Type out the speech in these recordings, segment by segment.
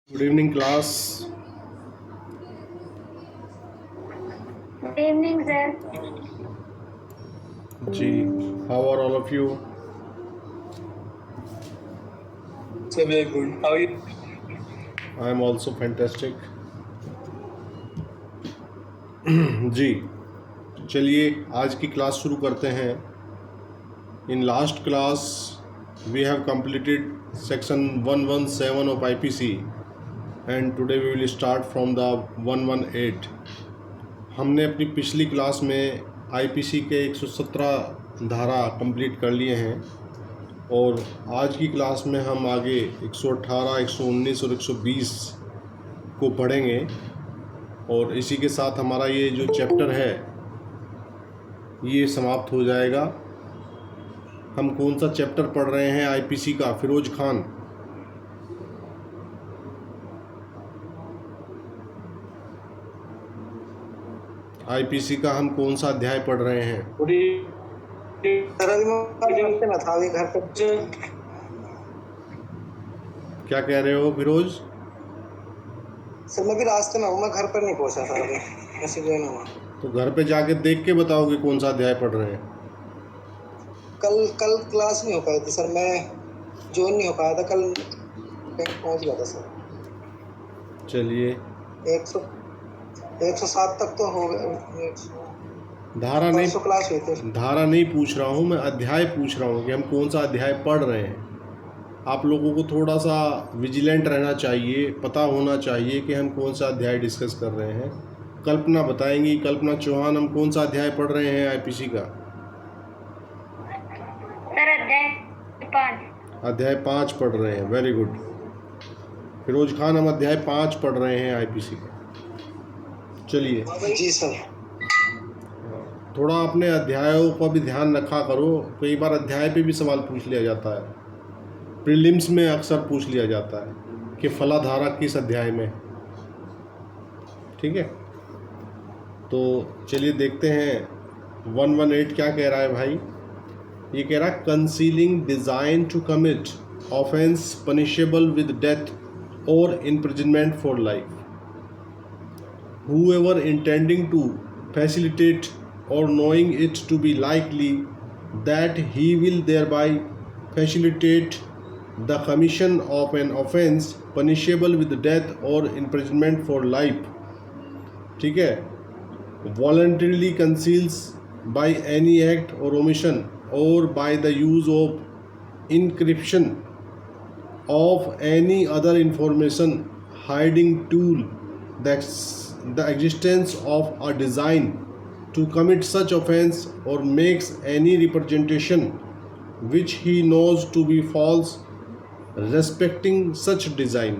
Good evening, class. Good evening, sir. Ji, how are all of you? So very good. How are you? I am also fantastic. जी, चलिए आज की class शुरू करते हैं. In last class, we have completed section 117 of IPC, and today we will start from the 118. हमने अपनी पिछली class में IPC के 117 धारा कंप्लीट कर लिए हैं और आज की क्लास में हम आगे 118, 119 और 120 को पढ़ेंगे और इसी के साथ हमारा ये जो चैप्टर है ये समाप्त हो जाएगा. हम कौन सा चैप्टर पढ़ रहे हैं आईपीसी का? फिरोज खान. आईपीसी का हम कौन सा अध्याय पढ़ रहे हैं? क्या कह रहे हो फिरोज? सर मैं भी रास्ते में हूँ, मैं घर पर नहीं पहुँचा था अभी, ऐसे जो है ना. तो घर पे जाके देख के बताओगे कौन सा अध्याय पढ़ रहे हैं. कल क्लास नहीं हो पाई थी सर, मैं ज्वाइन नहीं हो पाया था, कल पहुँच गया था सर. चलिए 107 तक तो हो गया. धारा नहीं, क्लास हुई थी. धारा नहीं पूछ रहा हूँ मैं, अध्याय पूछ रहा हूँ कि हम कौन सा अध्याय पढ़ रहे हैं. आप लोगों को थोड़ा सा विजिलेंट रहना चाहिए, पता होना चाहिए कि हम कौन सा अध्याय डिस्कस कर रहे हैं. कल्पना बताएंगी, कल्पना चौहान, हम कौन सा अध्याय पढ़ रहे हैं आईपीसी का? सर अध्याय 5 पढ़ रहे हैं. Very good. फिरोज खान, हम अध्याय 5 पढ़ रहे हैं आईपीसी का. चलिए जी सर. थोड़ा अपने अध्यायों का भी ध्यान रखा करो. कई बार अध्याय पे भी सवाल पूछ लिया जाता है, प्रीलिम्स में अक्सर पूछ लिया जाता है कि फला धारा किस अध्याय में. ठीक है, तो चलिए देखते हैं 118 क्या कह रहा है भाई. ये कह रहा है concealing design to commit offence punishable with death और imprisonment for life. Whoever intending to facilitate or knowing it to be likely that he will thereby facilitate the commission of an offence punishable with death or imprisonment for life. ठीक है, voluntarily conceals by any act or omission or by the use of encryption of any other information hiding tool the existence of a design to commit such offense or makes any representation which he knows to be false respecting such design.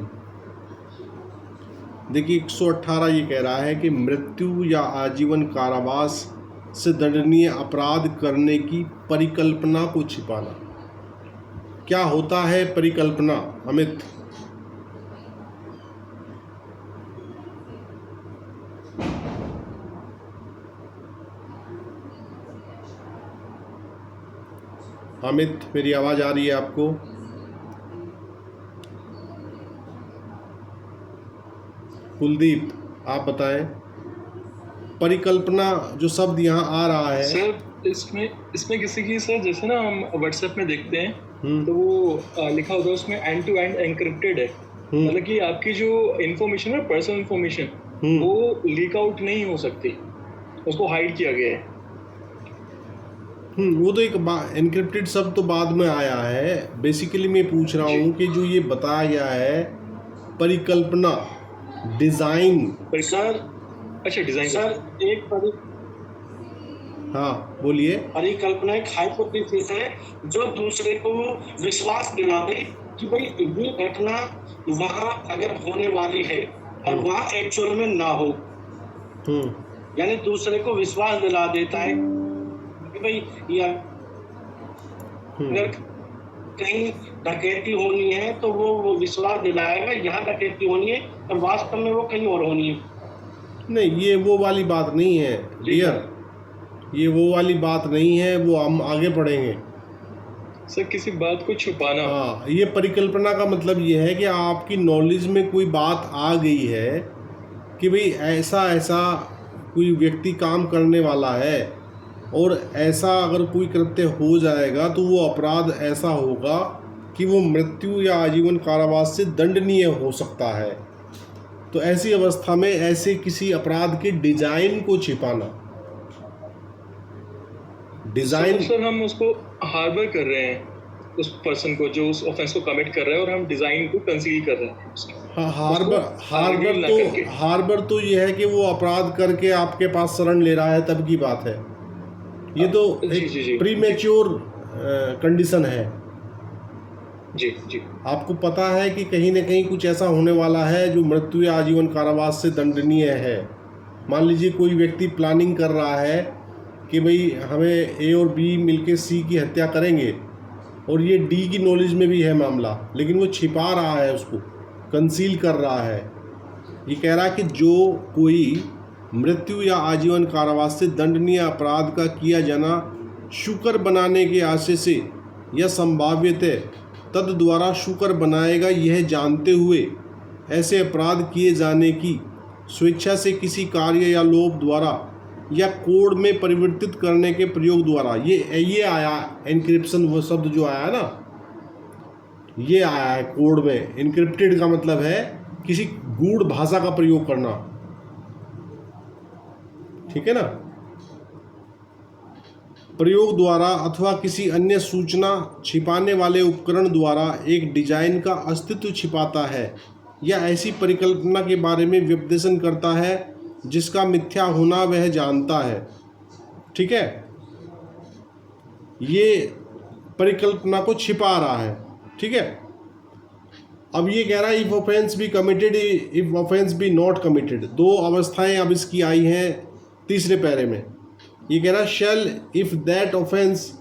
देखिए 118 ये कह रहा है कि मृत्यु या आजीवन कारावास से दंडनीय अपराध करने की परिकल्पना को छिपाना. क्या होता है परिकल्पना, अमित? अमित, मेरी आवाज़ आ रही है आपको? कुलदीप, आप बताएं. परिकल्पना जो शब्द यहाँ आ रहा है सर इसमें किसी की सर जैसे ना हम व्हाट्सएप में देखते हैं तो वो लिखा होता है उसमें एंड टू एंड एनक्रिप्टेड है. मतलब कि आपकी जो इन्फॉर्मेशन है, पर्सनल इन्फॉर्मेशन, वो लीक आउट नहीं हो सकती, उसको हाइड किया गया है. वो तो एक एनक्रिप्टेड शब्द तो बाद में आया है. बेसिकली मैं पूछ रहा हूँ कि जो ये बताया गया है परिकल्पना, डिज़ाइन. सर अच्छा, डिज़ाइन सर एक हाँ बोलिए. परिकल्पना एक हाइपोथेसिस है जो दूसरे को विश्वास दिलावे कि भाई ये घटना वहाँ अगर होने वाली है और वहाँ एक्चुअल में ना हो. यानी दूसरे को विश्वास दिला देता है कि भाई ये अगर कहीं डकैती होनी है तो वो विश्वास दिलाएगा यहाँ डकैती होनी है और वास्तव में वो कहीं और होनी है. नहीं, ये वो वाली बात नहीं है डियर, ये वो वाली बात नहीं है. वो हम आगे पढ़ेंगे. सर किसी बात को छुपाना। हाँ, ये परिकल्पना का मतलब ये है कि आपकी नॉलेज में कोई बात आ गई है कि भाई ऐसा ऐसा कोई व्यक्ति काम करने वाला है और ऐसा अगर कोई कृत्य हो जाएगा तो वो अपराध ऐसा होगा कि वो मृत्यु या आजीवन कारावास से दंडनीय हो सकता है। तो ऐसी अवस्था में ऐसे किसी अपराध के डिजाइन को छिपाना, डिजाइन सर हम उसको हार्बर कर रहे हैं, उस पर्सन को जो उस ऑफेंस को कमिट कर रहा है, और हम डिजाइन को कंसील कर रहे हैं उसके। हाँ, उसको हार्बर तो ये है कि वो अपराध करके आपके पास शरण ले रहा है, तब की बात है। ये तो एक प्रीमेच्योर कंडीशन है। जी जी। आपको पता है कि कहीं ना कहीं कुछ ऐसा होने वाला है जो मृत्यु या आजीवन कारावास से दंडनीय है। मान लीजिए कोई व्यक्ति प्लानिंग कर रहा है कि भाई हमें ए और बी मिलके सी की हत्या करेंगे, और ये डी की नॉलेज में भी है मामला, लेकिन वो छिपा रहा है, उसको कंसील कर रहा है। ये कह रहा है कि जो कोई मृत्यु या आजीवन कारावास से दंडनीय अपराध का किया जाना शुकर बनाने के आशय से या संभाव्यतः तद द्वारा शुकर बनाएगा, यह जानते हुए ऐसे अपराध किए जाने की स्वेच्छा से किसी कार्य या लोभ द्वारा या कोड में परिवर्तित करने के प्रयोग द्वारा, ये आया एनक्रिप्शन, वो शब्द जो आया ना, ये आया है कोड में। एनक्रिप्टेड का मतलब है किसी गूढ़ भाषा का प्रयोग करना, ठीक है ना। प्रयोग द्वारा अथवा किसी अन्य सूचना छिपाने वाले उपकरण द्वारा एक डिजाइन का अस्तित्व छिपाता है या ऐसी परिकल्पना के बारे में विपदेशन करता है जिसका मिथ्या होना वह जानता है, ठीक है। ये परिकल्पना को छिपा रहा है, ठीक है। अब ये कह रहा है if offence be committed, if offence be not committed. दो अवस्थाएं अब इसकी आई हैं तीसरे पैरे में। ये कह रहा है shall if that offence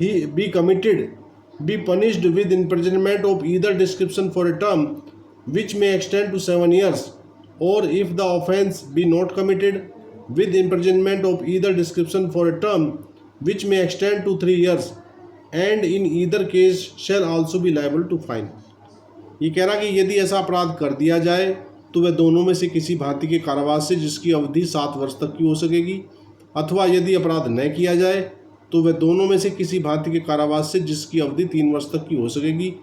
he be committed be punished with imprisonment of either description for a term which may extend to 7 years, or if the offence be not committed with imprisonment of either description for a term which may extend to 3 years, and in either case shall also be liable to fine। ये कह रहा कि यदि ऐसा अपराध कर दिया जाए तो वह दोनों में से किसी भांति के कारावास से जिसकी अवधि 7 वर्ष तक की हो सकेगी, अथवा यदि अपराध न किया जाए तो वह दोनों में से किसी भांति के कारावास से जिसकी अवधि 3 वर्ष तक की हो सकेगी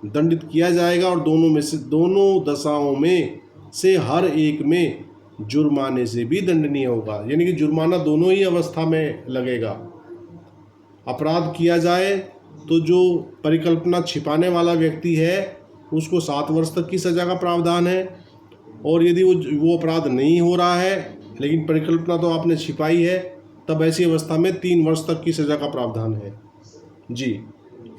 दंडित किया जाएगा, और दोनों दशाओं में से हर एक में जुर्माने से भी दंडनीय होगा। यानी कि जुर्माना दोनों ही अवस्था में लगेगा। अपराध किया जाए तो जो परिकल्पना छिपाने वाला व्यक्ति है उसको 7 वर्ष तक की सज़ा का प्रावधान है, और यदि वो अपराध नहीं हो रहा है लेकिन परिकल्पना तो आपने छिपाई है, तब ऐसी अवस्था में 3 वर्ष तक की सज़ा का प्रावधान है। जी,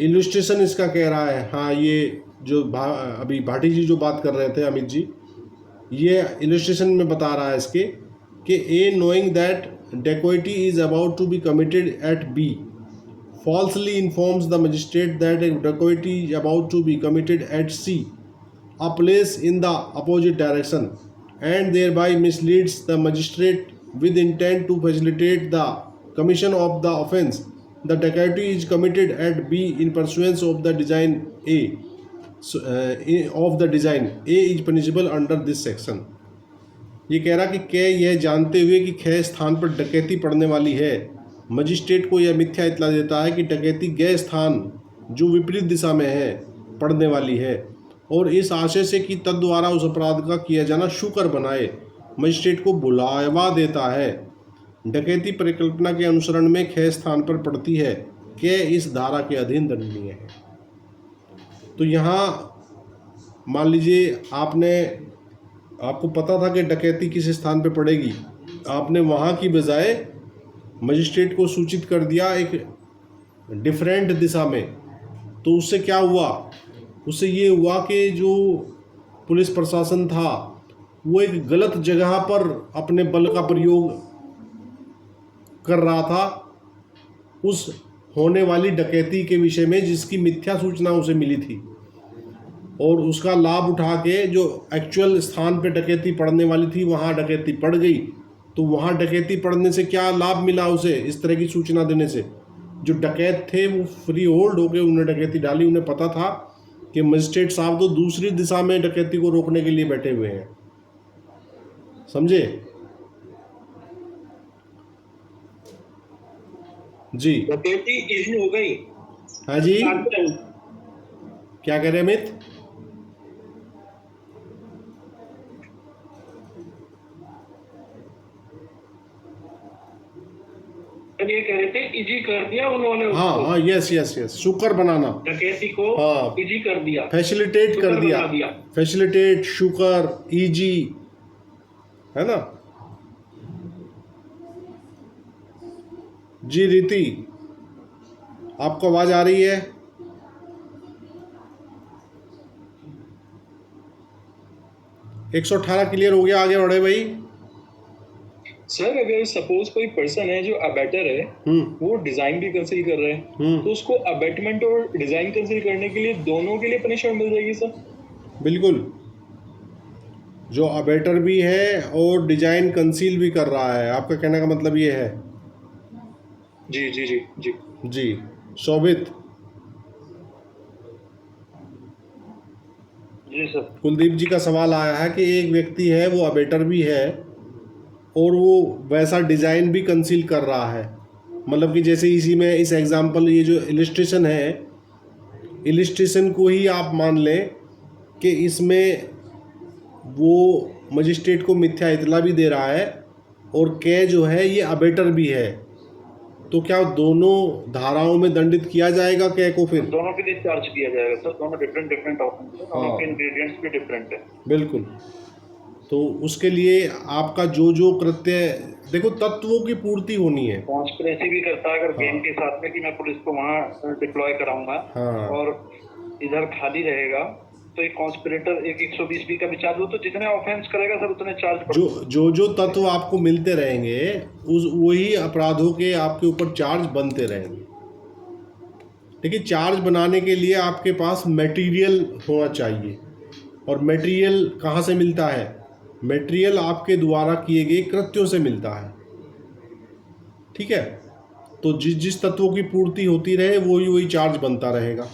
इलस्ट्रेशन इसका कह रहा है। हाँ, ये जो अभी भाटी जी जो बात कर रहे थे, अमित जी, ये इलस्ट्रेशन में बता रहा है इसके कि A knowing that dacoity is about to be committed at B falsely informs the magistrate that a dacoity is about to be committed at C, a place in the opposite direction, and thereby misleads the magistrate with intent to facilitate the commission of the offence. The dacoity is committed at B in pursuance of the design A. Of the design A is punishable under this section। ये कह रहा कि यह जानते हुए कि ख स्थान पर डकैती पड़ने वाली है, मजिस्ट्रेट को यह मिथ्या इतला देता है कि डकैती गए स्थान जो विपरीत दिशा में है पड़ने वाली है, और इस आशय से कि तद द्वारा उस अपराध का किया जाना शुकर बनाए मजिस्ट्रेट को बुलावा देता है। डकैती परिकल्पना के अनुसरण में ख स्थान पर पड़ती है, के इस धारा के अधीन दंडनीय है। तो यहाँ मान लीजिए आपको पता था कि डकैती किस स्थान पर पड़ेगी, आपने वहाँ की बजाय मजिस्ट्रेट को सूचित कर दिया एक डिफरेंट दिशा में, तो उससे क्या हुआ? उससे ये हुआ कि जो पुलिस प्रशासन था वो एक गलत जगह पर अपने बल का प्रयोग कर रहा था उस होने वाली डकैती के विषय में जिसकी मिथ्या सूचना उसे मिली थी, और उसका लाभ उठा के जो एक्चुअल स्थान पे डकैती पड़ने वाली थी वहाँ डकैती पड़ गई। तो वहाँ डकैती पड़ने से क्या लाभ मिला उसे इस तरह की सूचना देने से? जो डकैत थे वो फ्री होल्ड हो गए, उन्होंने डकैती डाली। उन्हें पता था कि मजिस्ट्रेट साहब तो दूसरी दिशा में डकैती को रोकने के लिए बैठे हुए हैं। समझे जी? डकैती इजी हो गई। हाँ जी, क्या कह रहे हैं अमित? ये कह रहे थे इजी कर दिया उन्होंने हाँ उसको, हाँ, यस यस यस, शुक्र बनाना, डकैती को हाँ। इजी कर दिया, फैसिलिटेट कर शुक्र दिया, बना दिया। फैसिलिटेट, शुक्र, इजी, है ना जी? रीति, आपको आवाज आ रही है? एक 118 क्लियर हो गया, आगे बढ़े भाई। सर अगर सपोज कोई पर्सन है जो अबेटर है, वो डिजाइन भी कंसील कर रहा है, तो उसको अबेटमेंट और डिजाइन कंसील करने के लिए दोनों के लिए पनिशमेंट मिल जाएगी सर? बिल्कुल, जो अबेटर भी है और डिजाइन कंसील भी कर रहा है, आपका कहने का मतलब ये है? जी जी जी जी जी। शोभित, जी सर। कुलदीप जी का सवाल आया है कि एक व्यक्ति है वो अबेटर भी है और वो वैसा डिज़ाइन भी कंसील कर रहा है। मतलब कि जैसे इसी में इस एग्जांपल, ये जो इलिस्ट्रेशन है, इलिस्ट्रेशन को ही आप मान लें कि इसमें वो मजिस्ट्रेट को मिथ्या इतला भी दे रहा है और कै जो है ये अबेटर भी है। तो क्या दोनों धाराओं में दंडित किया जाएगा कै को? फिर दोनों के लिए चार्ज किया जाएगा सर, दोनों डिफरेंट ऑप्शन है, दोनों के इंग्रेडिएंट्स भी डिफरेंट है। बिल्कुल। तो उसके लिए आपका जो जो कृत्य, देखो तत्वों की पूर्ति होनी है। कॉन्स्पिरेसी भी करता है अगर गेम के साथ में कि मैं पुलिस को वहाँ डिप्लॉय कराऊंगा और इधर खाली रहेगा, तो एक कॉन्स्पिरेटर एक 120B का भी चार्ज हो, तो जितने ऑफेंस करेगा सर उतने चार्ज। जो तत्व आपको मिलते रहेंगे उस वही अपराधों के आपके ऊपर चार्ज बनते रहेंगे। देखिए, चार्ज बनाने के लिए आपके पास मटेरियल होना चाहिए, और मटेरियल कहाँ से मिलता है? मटेरियल आपके द्वारा किए गए कृत्यों से मिलता है। ठीक है, तो जिस तत्वों की पूर्ति होती रहे वही चार्ज बनता रहेगा।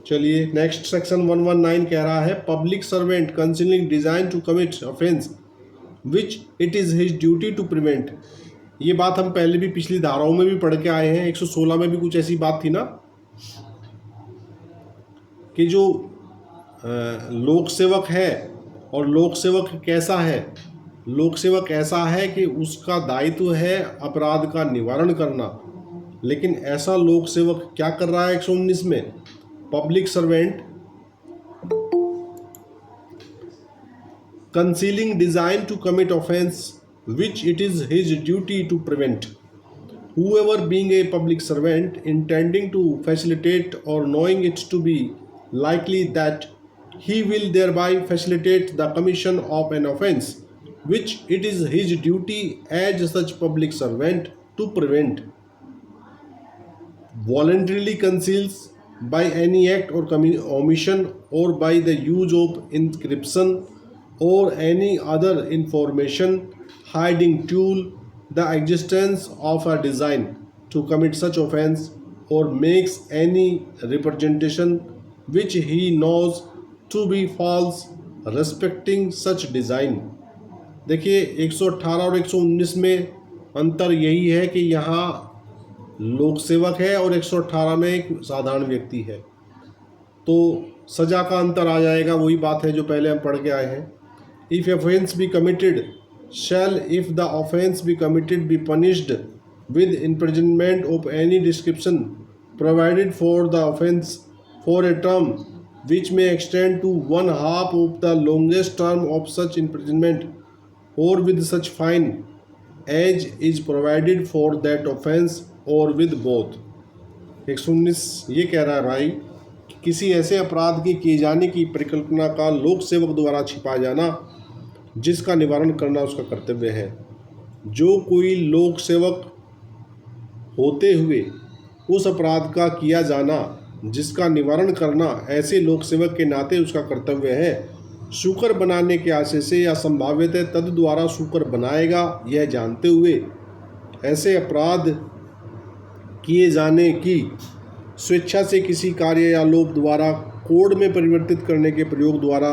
चलिए नेक्स्ट सेक्शन 119 कह रहा है, public servant concealing design to commit offence which it is his duty to prevent. ये बात हम पहले भी पिछली धाराओं में भी पढ़ के आए हैं। 116 में भी कुछ ऐसी बात थी ना, कि जो लोक सेवक है, और लोक सेवक कैसा है? लोक सेवक ऐसा है कि उसका दायित्व है अपराध का निवारण करना, लेकिन ऐसा लोक सेवक क्या कर रहा है 119 में? Public servant concealing design to commit offense which it is his duty to prevent. Whoever being a public servant intending to facilitate or knowing it to be likely that he will thereby facilitate the commission of an offense which it is his duty as such public servant to prevent, voluntarily conceals by any act or omission or by the use of encryption or any other information hiding tool the existence of a design to commit such offense, or makes any representation which he knows to be false respecting such design. देखिए 118 और 119 में अंतर यही है कि यहाँ लोक सेवक है और 118 में एक साधारण व्यक्ति है, तो सज़ा का अंतर आ जाएगा। वही बात है जो पहले हम पढ़ के आए हैं। If offense be committed, shall if the offense be committed be punished with imprisonment of any description, provided for the offense for a term which may extend to 1/2 of the longest term of such imprisonment, or with such fine as is provided for that offense, or with both. 119 ये कह रहा है भाई, किसी ऐसे अपराध की किए जाने की परिकल्पना का लोक सेवक द्वारा छिपाया जाना जिसका निवारण करना उसका कर्तव्य है। जो कोई लोक सेवक होते हुए उस अपराध का किया जाना जिसका निवारण करना ऐसे लोक सेवक के नाते उसका कर्तव्य है, शुकर बनाने के आशय से या संभाव्यतः तद द्वारा शुकर बनाएगा, यह जानते हुए ऐसे अपराध किए जाने की स्वेच्छा से किसी कार्य या लोभ द्वारा, कोड में परिवर्तित करने के प्रयोग द्वारा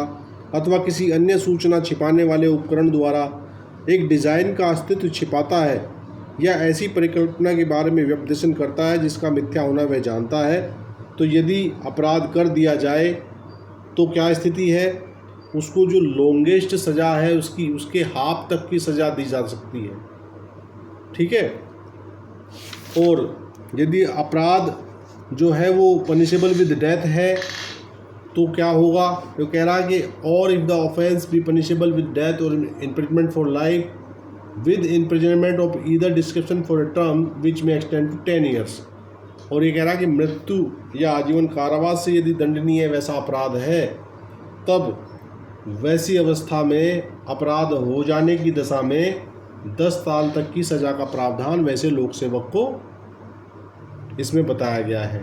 अथवा किसी अन्य सूचना छिपाने वाले उपकरण द्वारा एक डिज़ाइन का अस्तित्व छिपाता है या ऐसी परिकल्पना के बारे में व्यपदेशन करता है जिसका मिथ्या होना वह जानता है, तो यदि अपराध कर दिया जाए तो क्या स्थिति है? उसको जो लॉन्गेस्ट सज़ा है उसके हाफ तक की सज़ा दी जा सकती है। ठीक है। और यदि अपराध जो है वो पनिशेबल विद डेथ है तो क्या होगा? जो कह रहा है कि और if the offence be punishable with death और imprisonment for life with imprisonment of either description for a term which may extend to 10 years. और ये कह रहा है कि मृत्यु या आजीवन कारावास से यदि दंडनीय वैसा अपराध है, तब वैसी अवस्था में अपराध हो जाने की दशा में 10 साल तक की सज़ा का प्रावधान वैसे लोक सेवक को इसमें बताया गया है।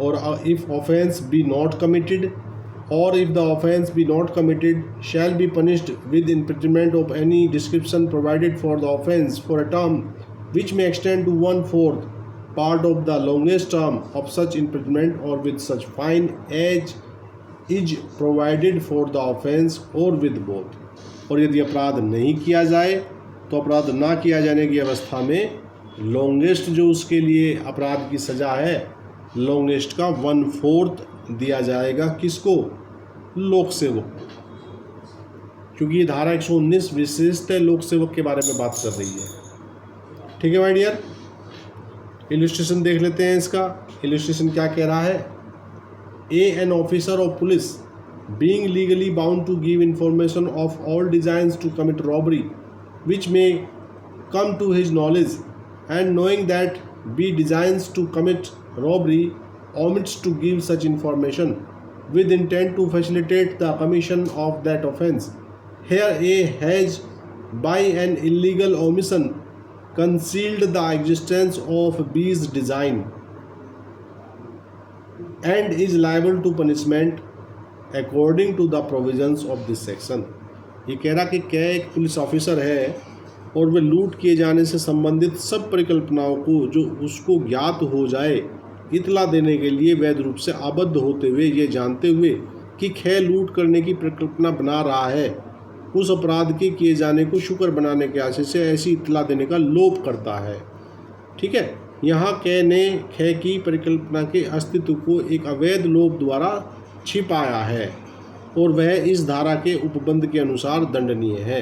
और if offence be not committed or if the offence be not committed shall be punished with imprisonment of any description provided for the offence for a term which may extend to 1/4 part of the longest term of such imprisonment or with such fine as is provided for the offence or with both। और यदि अपराध नहीं किया जाए तो अपराध ना किया जाने की अवस्था में लॉन्गेस्ट जो उसके लिए अपराध की सज़ा है, लॉन्गेस्ट का 1/4 दिया जाएगा। किसको? लोक सेवक को, क्योंकि ये धारा 119 विशेषतः लोक सेवक के बारे में बात कर रही है। ठीक है माय डियर। इलस्ट्रेशन देख लेते हैं इसका। इलस्ट्रेशन क्या कह रहा है? An officer of police being legally bound to give information of all designs to commit robbery which may come to his knowledge and knowing that be designs to commit robbery omits to give such information with intent to facilitate the commission of that offence. Here A has by an illegal omission concealed the existence of B's design and is liable to punishment according to the provisions of this section। ये कह रहा कि क्या एक police officer है और वह लूट किए जाने से संबंधित सब परिकल्पनाओं को जो उसको ज्ञात हो जाए इतला देने के लिए वैध रूप से आबद्ध होते हुए ये जानते हुए कि खे लूट करने की परिकल्पना बना रहा है, उस अपराध के किए जाने को शुक्र बनाने के आशय से ऐसी इतला देने का लोभ करता है। ठीक है। यहाँ कै ने खे की परिकल्पना के अस्तित्व को एक अवैध लोभ द्वारा छिपाया है और वह इस धारा के उपबंध के अनुसार दंडनीय है।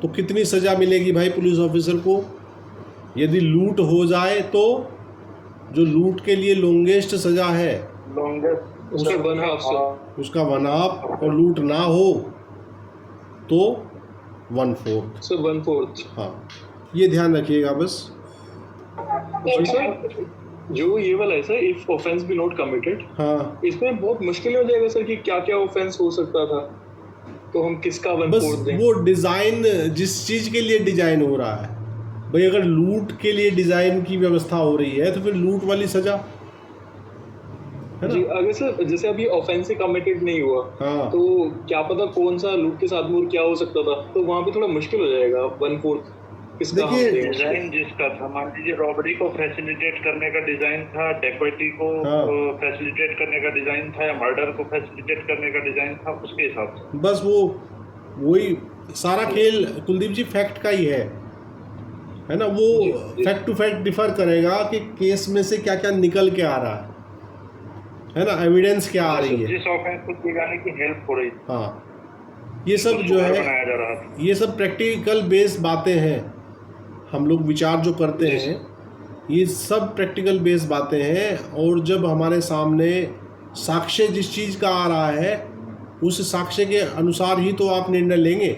तो कितनी सज़ा मिलेगी भाई पुलिस ऑफिसर को? यदि लूट हो जाए तो जो लूट के लिए लॉन्गेस्ट सज़ा है उसका 1/2, और लूट ना हो तो 1/4। हाँ, ये ध्यान रखिएगा बस। सर जो ये वाला है sir, if offence be not committed, हाँ, इसमें बहुत मुश्किल हो जाएगा सर कि क्या क्या ऑफेंस हो सकता था, तो हम किसका 1/4 दें? वो डिज़ाइन जिस चीज़ के लिए डिज़ाइन हो रहा है भाई, अगर लूट के लिए डिज़ाइन की व्यवस्था हो रही है तो फिर लूट वाली सज़ा है ना? जी, अगर सर जैसे अभी ऑफेंस कमिटेड नहीं हुआ, हाँ, तो क्या पता कौन सा लूट के साथ क्या हो सकता था, तो वहाँ पे थोड़ा मुश्किल हो जाएगा 1/4 किसका। देखिए डिजाइन जिसका था, मान लीजिए रॉबरी को फैसिलिटेट करने का डिजाइन था, डेकोइटी को फैसिलिटेट करने का डिजाइन था, या मर्डर को फैसिलिटेट करने का डिजाइन था, उसके हिसाब से बस वही सारा खेल कुलदीप जी फैक्ट का ही है ना। वो फैक्ट टू फैक्ट डिफर करेगा कि केस में से क्या क्या निकल के आ रहा है ना, एविडेंस क्या आ रही है, जिस ऑफेंस को किए जाने की हेल्प हो रही। हाँ, ये सब जो है ये सब प्रैक्टिकल बेस बातें हैं। हम लोग विचार जो करते हैं ये सब प्रैक्टिकल बेस बातें हैं, और जब हमारे सामने साक्ष्य जिस चीज़ का आ रहा है उस साक्ष्य के अनुसार ही तो आप निर्णय लेंगे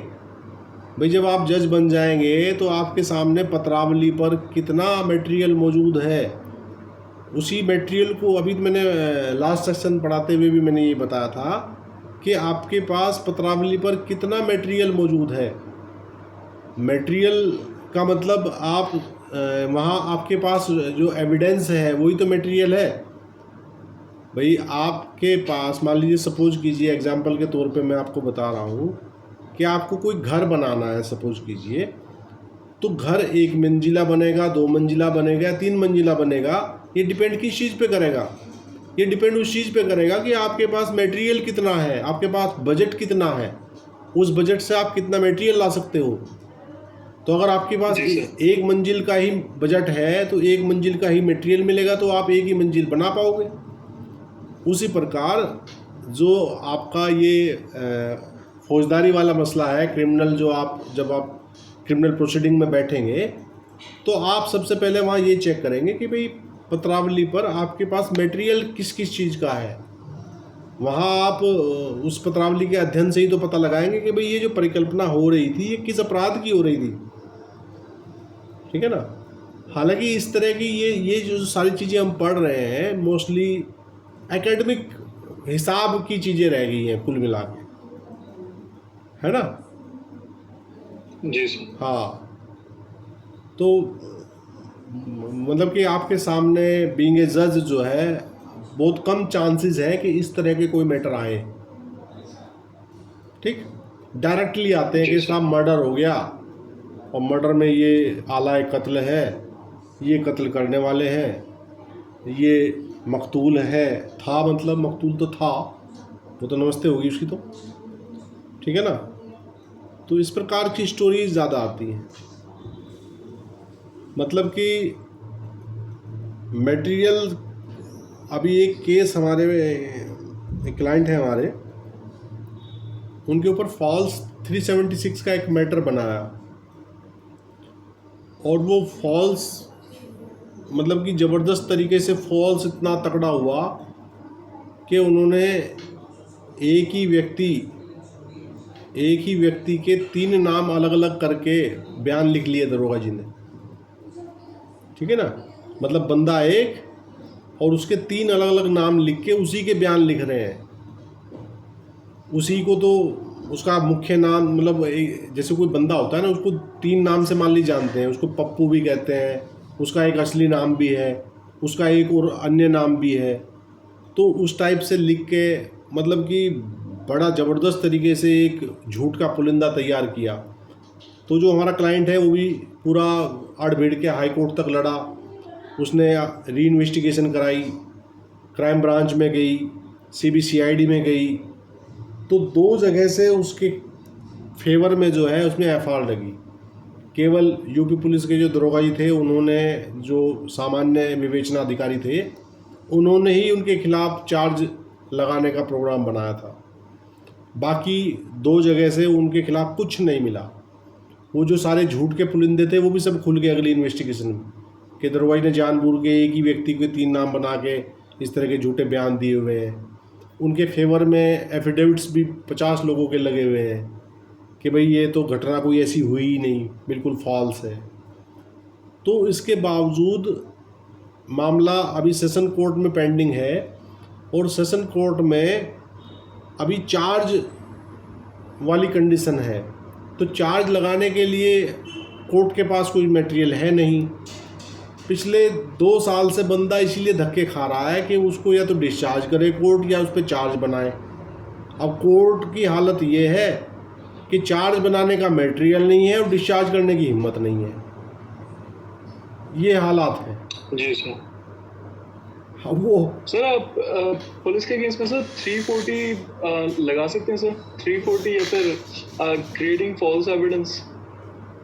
भाई। जब आप जज बन जाएंगे तो आपके सामने पत्रावली पर कितना मटेरियल मौजूद है, उसी मटेरियल को अभी मैंने लास्ट सेक्शन पढ़ाते हुए भी मैंने ये बताया था कि आपके पास पत्रावली पर कितना मटेरियल मौजूद है। मटेरियल का मतलब आप वहाँ आपके पास जो एविडेंस है वही तो मटेरियल है भाई। आपके पास मान लीजिए, सपोज कीजिए एग्जांपल के तौर पे मैं आपको बता रहा हूँ कि आपको कोई घर बनाना है, सपोज कीजिए, तो घर 1 मंजिला बनेगा, 2 मंजिला बनेगा, 3 मंजिला बनेगा, ये डिपेंड किस चीज़ पे करेगा? ये डिपेंड उस चीज़ पे करेगा कि आपके पास मटेरियल कितना है, आपके पास बजट कितना है, उस बजट से आप कितना मटेरियल ला सकते हो। तो अगर आपके पास जी सर। 1 मंजिल का ही बजट है तो 1 मंजिल का ही मटेरियल मिलेगा, तो आप 1 ही मंजिल बना पाओगे। उसी प्रकार जो आपका ये फौजदारी वाला मसला है, क्रिमिनल जो जब आप क्रिमिनल प्रोसीडिंग में बैठेंगे तो आप सबसे पहले वहाँ ये चेक करेंगे कि भाई पत्रावली पर आपके पास मटेरियल किस किस चीज़ का है। वहाँ आप उस पत्रावली के अध्ययन से ही तो पता लगाएंगे कि भाई ये जो परिकल्पना हो रही थी ये किस अपराध की हो रही थी, ठीक है ना। हालांकि इस तरह की ये जो सारी चीज़ें हम पढ़ रहे हैं मोस्टली एकेडमिक हिसाब की चीज़ें रह गई हैं कुल मिला के, है ना। जी सर। हाँ, तो मतलब कि आपके सामने बीइंग ए जज जो है बहुत कम चांसेस है कि इस तरह के कोई मैटर आए, ठीक। डायरेक्टली आते हैं कि साहब मर्डर हो गया और मर्डर में ये आला कत्ल है, ये कत्ल करने वाले हैं, ये मकतूल है, था मतलब मकतूल तो था, वो तो नमस्ते होगी उसकी तो, ठीक है ना। तो इस प्रकार की स्टोरीज ज़्यादा आती हैं। मतलब कि मटेरियल, अभी एक केस हमारे एक क्लाइंट है हमारे, उनके ऊपर फॉल्स 376 का एक मैटर बनाया और वो फॉल्स मतलब कि ज़बरदस्त तरीके से फॉल्स इतना तगड़ा हुआ कि उन्होंने एक ही व्यक्ति के 3 नाम अलग अलग करके बयान लिख लिए दरोगा जी ने, ठीक है ना। मतलब बंदा एक और उसके 3 अलग अलग नाम लिख के उसी के बयान लिख रहे हैं। उसी को तो उसका मुख्य नाम मतलब जैसे कोई बंदा होता है ना, उसको 3 नाम से मान ली जानते हैं, उसको पप्पू भी कहते हैं, उसका एक असली नाम भी है, उसका एक और अन्य नाम भी है। तो उस टाइप से लिख के मतलब कि बड़ा ज़बरदस्त तरीके से एक झूठ का पुलिंदा तैयार किया। तो जो हमारा क्लाइंट है वो भी पूरा अड़ भिड़ के हाई कोर्ट तक लड़ा, उसने री इन्वेस्टिगेशन कराई, क्राइम ब्रांच में गई, CBCID में गई, तो 2 जगह से उसके फेवर में जो है उसमें FIR लगी। केवल यूपी पुलिस के जो दरोगा जी थे, उन्होंने जो सामान्य विवेचना अधिकारी थे, उन्होंने ही उनके खिलाफ चार्ज लगाने का प्रोग्राम बनाया था। बाकी 2 जगह से उनके खिलाफ कुछ नहीं मिला। वो जो सारे झूठ के पुलिंदे थे वो भी सब खुल गए अगली इन्वेस्टिगेशन में कि दरोगा जी ने जानबूझ के एक ही व्यक्ति के 3 नाम बना के इस तरह के झूठे बयान दिए हुए हैं। उनके फेवर में एफिडेविट्स भी 50 लोगों के लगे हुए हैं कि भाई ये तो घटना कोई ऐसी हुई ही नहीं, बिल्कुल फॉल्स है। तो इसके बावजूद मामला अभी सेशन कोर्ट में पेंडिंग है और सेशन कोर्ट में अभी चार्ज वाली कंडीशन है। तो चार्ज लगाने के लिए कोर्ट के पास कोई मटेरियल है नहीं। पिछले 2 साल से बंदा इसीलिए धक्के खा रहा है कि उसको या तो डिस्चार्ज करे कोर्ट या उस पर चार्ज बनाए। अब कोर्ट की हालत ये है कि चार्ज बनाने का मटेरियल नहीं है और डिस्चार्ज करने की हिम्मत नहीं है। ये हालात हैं। जी सर। वो सर आप पुलिस के अगेंस्ट में सर 340 लगा सकते हैं सर, 340 या फिर क्रिएटिंग फॉल्स एविडेंस।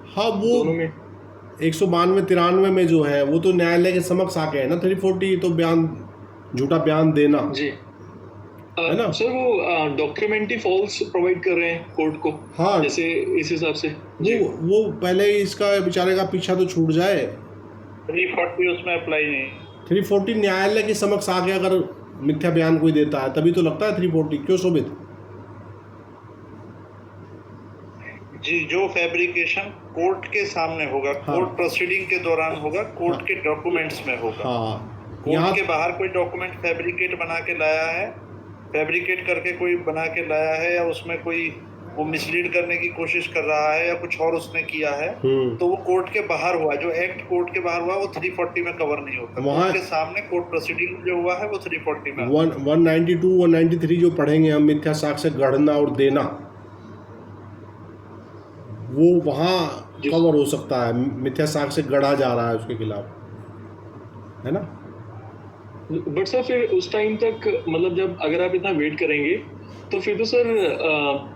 हाँ, वो 192-93 में जो है वो तो न्यायालय के समक्ष आके है ना। 340 तो बयान, झूठा बयान देना जी है ना सर। वो डॉक्यूमेंट्री फॉल्स प्रोवाइड कर रहे हैं कोर्ट को। हाँ, जैसे इस हिसाब से वो पहले इसका बेचारे का पीछा तो छूट जाए। 340 उसमें अप्लाई नहीं। 340 न्यायालय के समक्ष आके अगर मिथ्या बयान कोई देता है तभी तो लगता है 340। क्यों शोभित? जी, जो फैब्रिकेशन कोर्ट के सामने होगा, हाँ, कोर्ट प्रोसीडिंग के दौरान होगा, कोर्ट के डॉक्यूमेंट्स में होगा। हाँ, कोर्ट के बाहर कोई डॉक्यूमेंट फैब्रिकेट बना के लाया है, फैब्रिकेट करके कोई बना के लाया है, या उसमें कोई वो मिसलीड करने की कोशिश कर रहा है या कुछ और उसने किया है, तो वो कोर्ट के बाहर हुआ। जो एक्ट कोर्ट के बाहर हुआ वो 340 में कवर नहीं होता। कोर्ट के सामने कोर्ट प्रोसीडिंग जो हुआ है वो 340 में। 192, 193 जो पढ़ेंगे हम, मिथ्या साक्ष्य गढ़ना और देना, वो वहाँ कवर हो सकता है, मिथ्या साक्ष्य गढ़ा जा रहा है उसके खिलाफ, है ना? बट सर फिर उस टाइम तक मतलब जब अगर आप इतना वेट करेंगे तो फिर तो सर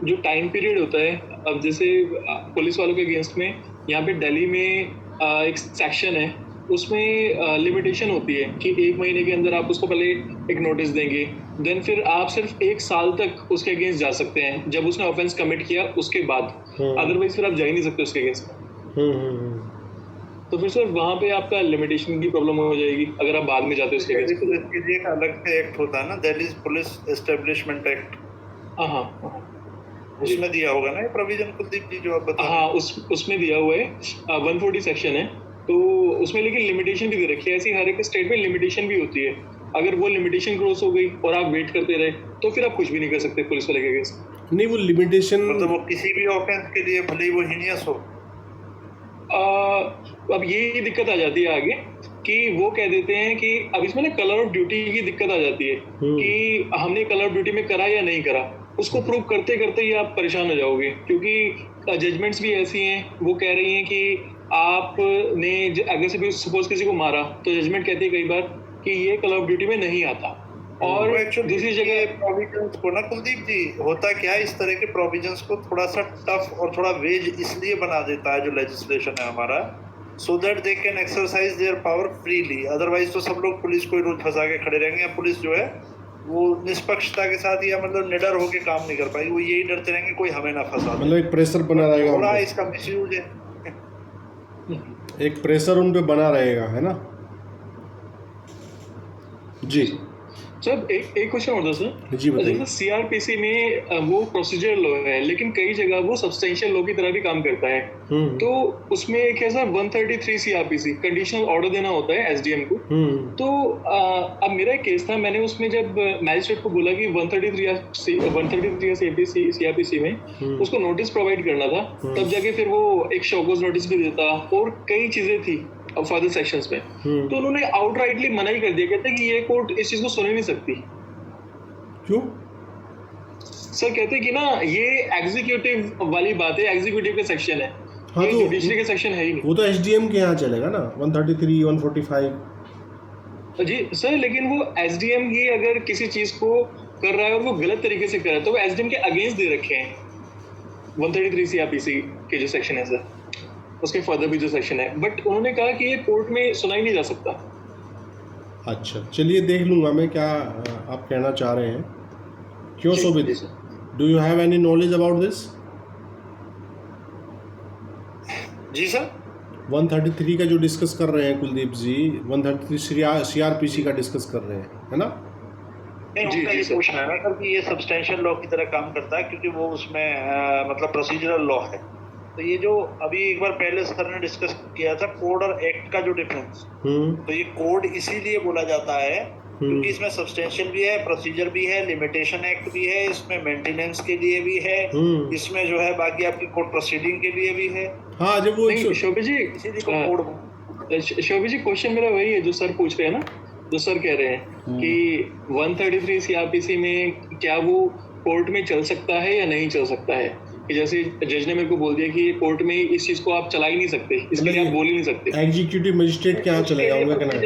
जो टाइम पीरियड होता है, अब जैसे पुलिस वालों के अगेंस्ट में यहाँ पे दिल्ली में एक सेक्शन है, उसमें लिमिटेशन होती है कि 1 महीने के अंदर आप उसको पहले एक नोटिस देंगे, देन फिर आप सिर्फ 1 साल तक उसके अगेंस्ट जा सकते हैं जब उसने ऑफेंस कमिट किया उसके बाद, अदरवाइज फिर आप जा ही नहीं सकते उसके अगेंस्ट में। तो फिर सर वहाँ पे आपका लिमिटेशन की प्रॉब्लम हो जाएगी अगर आप बाद में जाते हो उसके अगेंस्ट। इसके लिए एक अलग से एक्ट होता है ना, दिल्ली पुलिस एस्टेब्लिशमेंट एक्ट, हाँ उसमें दिया होगा ना ये प्रोविजन कुलदीप जी जो आप बता। हाँ उसमें दिया हुआ है, 140 सेक्शन है, तो उसमें लेकिन लिमिटेशन भी दे रखी है, ऐसी हर एक स्टेट में लिमिटेशन भी होती है, अगर वो लिमिटेशन क्रॉस हो गई और आप वेट करते रहे तो फिर आप कुछ भी नहीं कर सकते पुलिस वाले के अगेंस्ट। नहीं, वो लिमिटेशन मतलब वो किसी भी ऑफेंस के लिए भले ही वो हीनियस हो। अब ये दिक्कत आ जाती है आगे कि वो कह देते हैं कि अब इसमें ना कलर ऑफ ड्यूटी की दिक्कत आ जाती है कि हमने कलर ऑफ ड्यूटी में करा या नहीं करा, उसको प्रूव करते करते ही आप परेशान हो जाओगे, क्योंकि जजमेंट्स भी ऐसी हैं, वो कह रही हैं कि आपने अगर से सपोज किसी को मारा तो जजमेंट कहती है कई बार कि ये कलर ऑफ ड्यूटी में नहीं आता, और दूसरी जगह प्रोविजंस को ना कुलदीप जी होता क्या है, इस तरह के प्रोविजंस को थोड़ा सा टफ और थोड़ा वेज इसलिए बना देता है जो लेजिस्लेशन है हमारा, so that they can exercise their power freely. Otherwise तो सब लोग पुलिस को ही रोज फंसा के खड़े रहेंगे, या पुलिस जो है वो निष्पक्षता के साथ या मतलब निडर होके काम नहीं कर पाएगी, वो यही डरते रहेंगे कोई हमें ना फंसा दे। मतलब एक प्रेशर बना रहेगा, थोड़ा इसका मिसयूज है, एक प्रेशर उन पे बना रहेगा, है ना? जी सर एक क्वेश्चन और था सर। जी बताइए। जैसे सीआरपीसी में वो प्रोसीजर लॉ है, लेकिन कई जगह वो सब्सटेंशियल लॉ की तरह भी काम करता है, तो उसमें एक है सर 133 सीआरपीसी कंडीशनल ऑर्डर देना होता है एसडीएम को। तो अब मेरा एक केस था, मैंने उसमें जब मैजिस्ट्रेट को बोला कि 133 सीआरपीसी में उसको नोटिस प्रोवाइड करना था, तब जाके फिर वो एक शोकॉज नोटिस भी देता और कई चीजें थी फर्दर सेक्शंस में, तो उन्होंने आउटराइटली मना ही कर दिया, कहते हैं कि ये कोर्ट इस चीज को सुन ही नहीं सकती। क्यों? सर कहते हैं कि ना ये एग्जीक्यूटिव वाली बात है, एग्जीक्यूटिव का सेक्शन है, हाँ, ये तो जुडिशरी का सेक्शन है ही नहीं। वो तो एसडीएम के यहाँ चलेगा ना, 133 145। जी सर, लेकिन वो एसडीएम ही अगर किसी चीज को कर रहा है और वो गलत तरीके से कर रहा है तो वो एसडीएम के अगेंस्ट दे रखे हैं 133 सीआरपीसी के जो सेक्शन है सर, उसके फर्दर भी जो सेक्शन है, बट उन्होंने कहा कि ये कोर्ट में सुनाई नहीं जा सकता। अच्छा, चलिए देख लूँगा मैं क्या आप कहना चाह रहे हैं। क्यों Shobhit, do you have any knowledge about this? जी सर 133 का जो डिस्कस कर रहे हैं कुलदीप जी, 133 सीआरपीसी का डिस्कस कर रहे हैं, है ना? नहीं, उनका ये क्वेश्चन है ना सर कि ये सब्सटेंशियल लॉ की तरह काम करता है, क्योंकि वो उसमें मतलब प्रोसीजरल लॉ है। तो ये जो अभी एक बार पहले सर ने डिस्कस किया था कोड और एक्ट का जो डिफरेंस, तो ये कोड इसीलिए बोला जाता है क्योंकि इसमें सब्सटेंशियल भी है, प्रोसीजर भी है, लिमिटेशन एक्ट भी है, इसमें मेंटेनेंस के लिए भी है, इसमें जो है बाकी आपकी कोर्ट प्रोसीडिंग के लिए भी है। हाँ, जब वो शोभा जी, शोभा जी क्वेश्चन मेरा वही है जो सर पूछ रहे हैं ना, जो सर कह रहे हैं कि 133 सीआरपीसी में क्या वो कोर्ट में चल सकता है या नहीं चल सकता है, कि जैसे जज ने मेरे को बोल दिया कि कोर्ट में इस चीज को आप चला ही नहीं सकते, इसके लिए आप बोल ही नहीं सकते। एग्जीक्यूटिव मजिस्ट्रेट के यहाँ चलेगा, उनका कहना है।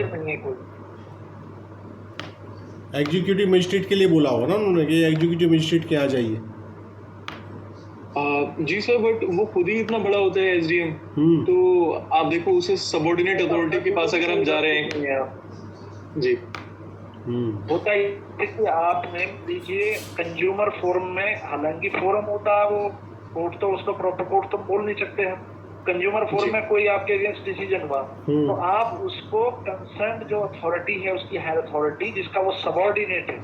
एग्जीक्यूटिव मजिस्ट्रेट के लिए बोला होगा ना उन्होंने कि एग्जीक्यूटिव मजिस्ट्रेट के यहाँ जाइए। जी सर, बट वो खुद ही इतना बड़ा होता है एसडीएम, तो आप देखो उसे सबऑर्डिनेट अथॉरिटी के पास अगर हम जा रहे हैं जी, होता है कि आप लीजिए कंज्यूमर फोरम में, हालांकि फोरम होता है वो कोर्ट, तो उसको प्रॉपर कोर्ट तो बोल नहीं सकते हैं। कंज्यूमर फोरम में कोई आपके अगेंस्ट डिसीजन हुआ तो आप उसको कंसर्न जो अथॉरिटी है, उसकी हायर अथॉरिटी जिसका वो सबऑर्डिनेट है,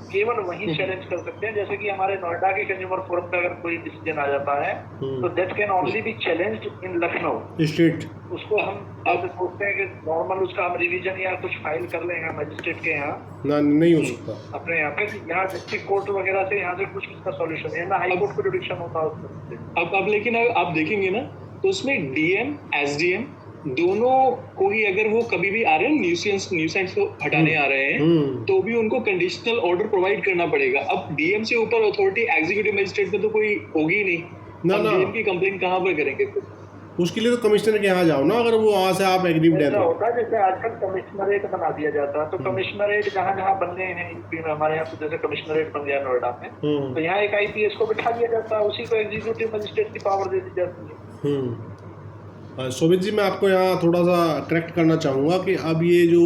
केवल वही चैलेंज कर सकते हैं। जैसे कि हमारे नोएडा के कंज्यूमर फोरम पे अगर कोई डिसीजन आ जाता है तो that can only B challenged in Lucknow state. उसको हम अब सोचते हैं कि नॉर्मल उसका हम रिवीजन या कुछ फाइल कर लेंगे मजिस्ट्रेट के यहाँ, नहीं हो सकता अपने यहाँ पे, यहाँ डिस्ट्रिक्ट कोर्ट वगैरह से यहाँ से कुछ उसका सॉल्यूशन है ना, हाई कोर्ट को जुडिक्शन होता है उसमें। अब लेकिन आप देखेंगे ना तो उसमें डीएम एसडीएम दोनों को ही अगर वो कभी भी आ रहे हैं न्यूसेंस को हटाने आ रहे हैं तो भी उनको कंडीशनल ऑर्डर प्रोवाइड करना पड़ेगा। अब डीएम से ऊपर अथॉरिटी एग्जीक्यूटिव मजिस्ट्रेट में तो कोई होगी ही नहीं, ना, हम ना। डीएम की कंप्लेन कहाँ पर करेंगे फिर? उसके लिए तो कमिश्नर के यहाँ जाओ ना, अगर वो वहाँ से आप एग्रीड है ऐसा तो। होता है जैसे आजकल कमिश्नरेट बना दिया जाता है, तो कमिश्नरेट जहाँ जहाँ बन गए हैं यूपी में, हमारे यहाँ पे जैसे कमिश्नरेट बन गया नोएडा में, तो यहाँ एक आईपीएस को बिठा दिया जाता है, उसी को एग्जीक्यूटिव मजिस्ट्रेट की पावर दे दी जाती है। शोभित जी, मैं आपको यहाँ थोड़ा सा करेक्ट करना चाहूँगा कि अब ये जो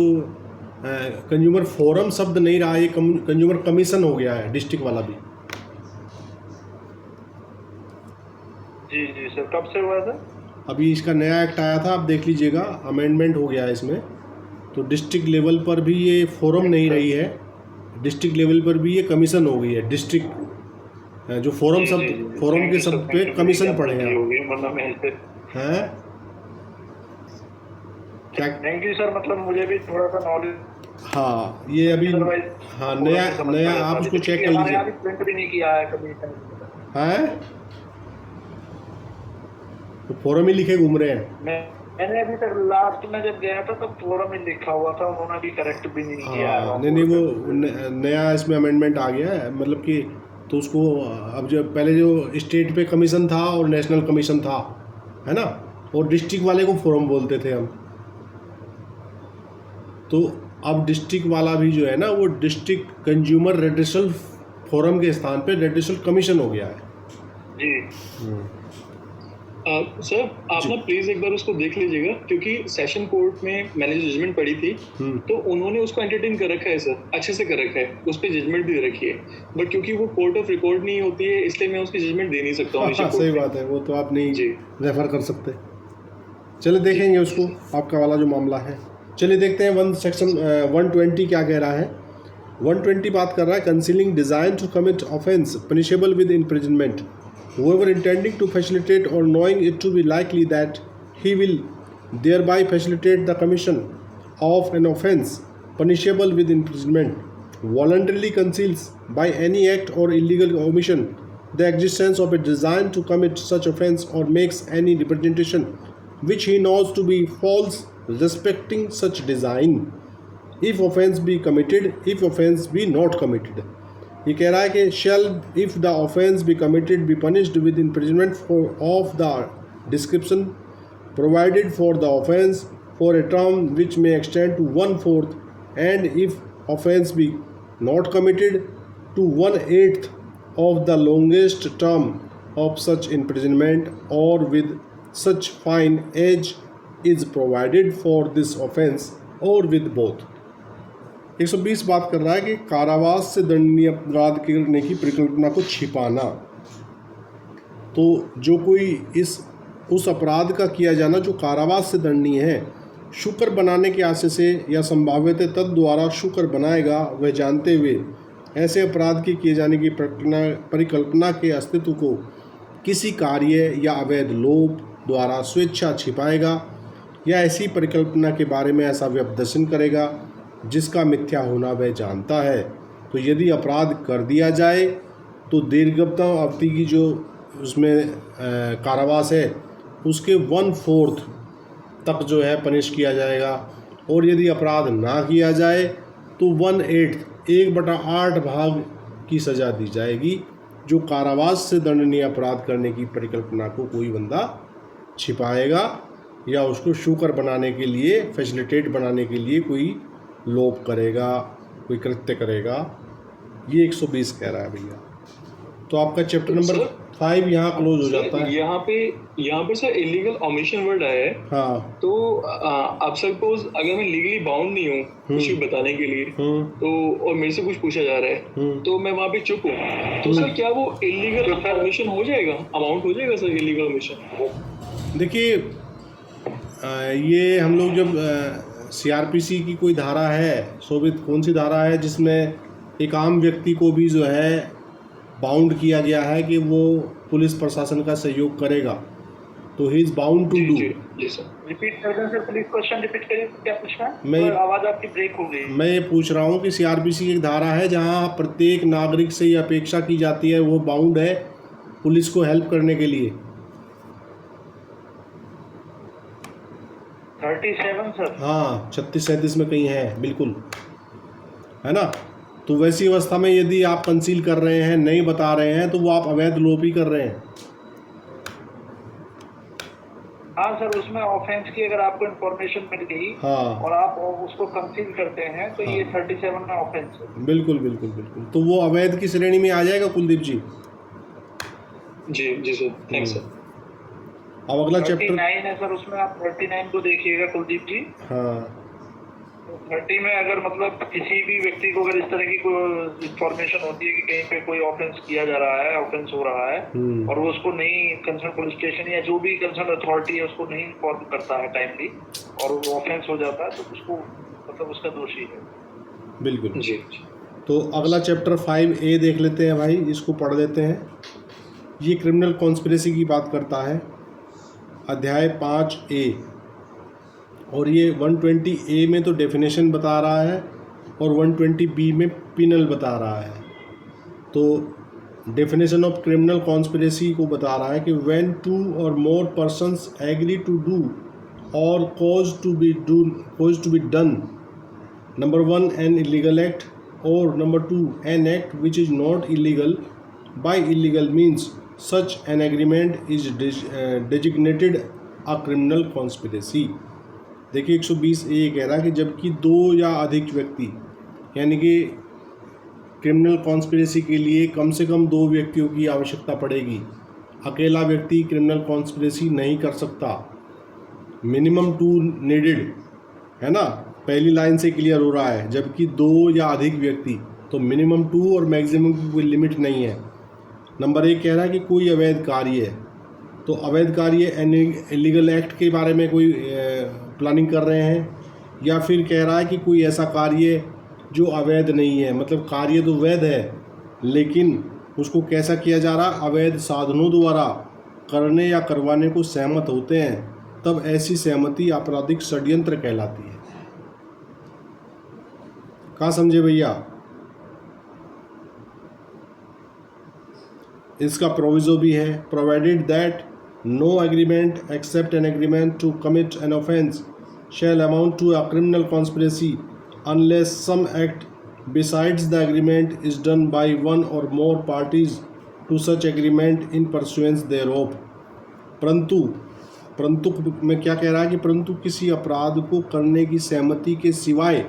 कंज्यूमर फोरम शब्द नहीं रहा, ये कंज्यूमर कमीशन हो गया है, डिस्ट्रिक्ट वाला भी। जी जी सर, कब से हुआ था? अभी इसका नया एक्ट आया था, आप देख लीजिएगा, अमेंडमेंट हो गया है इसमें। तो डिस्ट्रिक्ट लेवल पर भी ये फोरम नहीं रही है, डिस्ट्रिक्ट लेवल पर भी ये कमीशन हो गई है। डिस्ट्रिक्ट जो फोरम शब्द, फोरम के शब्द पे कमीशन पड़े हैं हैं क्या? थैंक यू सर, मतलब मुझे भी थोड़ा सा नॉलेज। हाँ, ये अभी हाँ नया आप उसको चेक कर लीजिए। प्रिंट भी नहीं किया है कभी हैं, तो फोरम ही लिखे घूम रहे हैं। मैंने अभी तक लास्ट में जब गया था तब फोरम ही लिखा हुआ था, उन्होंने भी करेक्ट भी नहीं किया है। नहीं, वो नया इसमें अमेंडमेंट आ गया है, मतलब कि तो उसको अब जो पहले जो स्टेट पे कमीशन था और नेशनल कमीशन था, है ना, और डिस्ट्रिक्ट वाले को फोरम बोलते थे हम। तो अब डिस्ट्रिक्ट वाला भी जो है ना, वो डिस्ट्रिक्ट कंज्यूमर रेडिशल फोरम के स्थान पे रेडिशल कमीशन हो गया है जी। सर आप ना प्लीज एक बार उसको देख लीजिएगा, क्योंकि सेशन कोर्ट में मैंने जो जजमेंट पढ़ी थी तो उन्होंने उसको एंटरटेन कर रखा है सर, अच्छे से कर रखा है, उस पर जजमेंट भी दे रखी है, बट क्योंकि वो कोर्ट ऑफ रिकॉर्ड नहीं होती है इसलिए मैं उसकी जजमेंट दे नहीं सकता हूँ। सही बात है, वो तो आप नहीं जी रेफर कर सकते। चलिए देखेंगे उसको, आपका वाला जो मामला है। चलिए देखते हैं सेक्शन 120 क्या कह रहा है। 120 बात कर रहा है concealing design to commit offence punishable with imprisonment, whoever intending to facilitate or knowing it to be likely that he will thereby facilitate the commission of an offence punishable with imprisonment voluntarily conceals by any act or illegal omission the existence of a design to commit such offence or makes any representation which he knows to be false respecting such design, if offence be committed, if offence be not committed। ये कह रहा है कि shall if the offence be committed be punished with imprisonment of the description provided for the offence for a term which may extend to 1/4, and if offence be not committed to 1/8 of the longest term of such imprisonment, or with such fine as is provided for this offence, or with both। 120 बात कर रहा है कि कारावास से दंडनीय अपराध करने की परिकल्पना को छिपाना। तो जो कोई उस अपराध का किया जाना जो कारावास से दंडनीय है, शुकर बनाने के आशय से या संभाव्यतः तद द्वारा शुकर बनाएगा, वह जानते हुए ऐसे अपराध के किए जाने की परिकल्पना के अस्तित्व को किसी कार्य या अवैध लोभ द्वारा स्वेच्छा छिपाएगा, या ऐसी परिकल्पना के बारे में ऐसा व्यपदर्शन करेगा जिसका मिथ्या होना वह जानता है। तो यदि अपराध कर दिया जाए तो दीर्घतम अवधि की जो उसमें कारावास है उसके 1/4 तक जो है पनिश किया जाएगा, और यदि अपराध ना किया जाए तो 1/8 1/8 भाग की सज़ा दी जाएगी, जो कारावास से दंडनीय अपराध करने की परिकल्पना को कोई बंदा छिपाएगा या उसको शुकर बनाने के लिए, फैसिलिटेट बनाने के लिए कोई लोभ करेगा, कोई कृत्य करेगा। ये 120 कह रहा है भैया। तो आपका चैप्टर नंबर 5 यहाँ क्लोज हो जाता है। यहाँ पे सर इलीगल ओमिशन वर्ड आया है। हाँ, तो आप सपोज अगर मैं लीगली बाउंड नहीं हूँ कुछ भी बताने के लिए, तो और मेरे से कुछ पूछा जा रहा है तो मैं वहाँ पे चुप हूँ, तो सर क्या वो इलीगल ओमिशन हो जाएगा, अमाउंट हो जाएगा सर इलीगल ओमिशन? देखिए ये हम लोग जब CRPC की कोई धारा है, शोभित कौन सी धारा है जिसमें एक आम व्यक्ति को भी जो है बाउंड किया गया है कि वो पुलिस प्रशासन का सहयोग करेगा, तो he is bound to do. Repeat कर दें सर प्लीज, क्वेश्चन रिपीट करिए, क्या पूछना है? मैं आवाज़ आपकी ब्रेक हो गई। मैं ये पूछ रहा हूँ कि CRPC की एक धारा है जहाँ प्रत्येक नागरिक से ये अपेक्षा की जाती है वो बाउंड है पुलिस को हेल्प करने के लिए। 37 सर। हाँ, 36-37 में कहीं है, बिल्कुल है ना। तो वैसी अवस्था में यदि आप कंसील कर रहे हैं, नहीं बता रहे हैं, तो वो आप अवैध लोप ही कर रहे हैं। हाँ सर, उसमें ऑफेंस की अगर आपको इन्फॉर्मेशन मिल गई हाँ और आप उसको कंसील करते हैं तो ये 37 में ऑफेंस है। बिल्कुल बिल्कुल बिल्कुल, तो वो अवैध की श्रेणी में आ जाएगा कुलदीप जी। जी जी सर, थैंक्स सर। अब अगला चैप्टर 39 है सर, उसमें आप 39 को देखिएगा कुलदीप जी। हाँ 30 में अगर मतलब किसी भी व्यक्ति को अगर इस तरह की कोई इंफॉर्मेशन होती है कि कहीं पे कोई ऑफेंस किया जा रहा है, ऑफेंस हो रहा है, और वो उसको नहीं कंसर्न पुलिस स्टेशन या जो भी कंसर्न अथॉरिटी है उसको नहीं इन्फॉर्म करता है टाइमली और वो ऑफेंस हो जाता है तो उसको मतलब उसका दोषी है। बिल्कुल जी तो अगला चैप्टर 5A देख लेते हैं भाई, इसको पढ़ लेते हैं। ये क्रिमिनल कॉन्स्पिरेसी की बात करता है, अध्याय 5A, और ये 120A में तो डेफिनेशन बता रहा है और 120B में पिनल बता रहा है। तो डेफिनेशन ऑफ क्रिमिनल कॉन्स्पिरेसी को बता रहा है कि when two or more persons agree to do or cause to be done, number 1 an illegal act, or number 2 an act which is not illegal by illegal means such an agreement is designated a criminal conspiracy. देखिए 120A ये कह रहा है कि जबकि दो या अधिक व्यक्ति, यानी कि क्रिमिनल कॉन्स्पिरेसी के लिए कम से कम 2 व्यक्तियों की आवश्यकता पड़ेगी। अकेला व्यक्ति क्रिमिनल कॉन्स्पिरेसी नहीं कर सकता। मिनिमम 2 नीडेड, है ना, पहली लाइन से क्लियर हो रहा है। जबकि 2 या अधिक व्यक्ति, तो मिनिमम 2 और मैक्सिमम की कोई लिमिट नहीं है। नंबर 1 कह रहा है कि कोई अवैध कार्य है, तो अवैध कार्य इलीगल एक्ट के बारे में कोई प्लानिंग कर रहे हैं, या फिर कह रहा है कि कोई ऐसा कार्य जो अवैध नहीं है, मतलब कार्य तो वैध है लेकिन उसको कैसा किया जा रहा, अवैध साधनों द्वारा करने या करवाने को सहमत होते हैं, तब ऐसी सहमति आपराधिक षड्यंत्र कहलाती है। कहाँ समझे भैया? इसका प्रोविजो भी है, provided that no agreement except an agreement to commit an offence shall amount to a criminal conspiracy unless some act besides the agreement is done by one or more parties to such agreement in pursuance thereof। परंतु में क्या कह रहा है कि परंतु किसी अपराध को करने की सहमति के सिवाय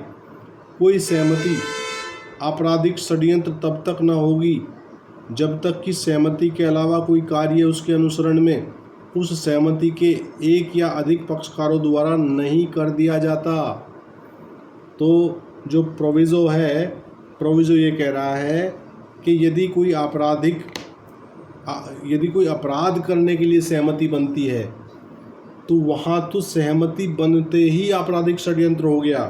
कोई सहमति आपराधिक षड्यंत्र तब तक न होगी जब तक कि सहमति के अलावा कोई कार्य उसके अनुसरण में उस सहमति के एक या अधिक पक्षकारों द्वारा नहीं कर दिया जाता। तो जो प्रोविज़ो है, प्रोविज़ो ये कह रहा है कि यदि कोई अपराध करने के लिए सहमति बनती है तो वहाँ तो सहमति बनते ही आपराधिक षड्यंत्र हो गया,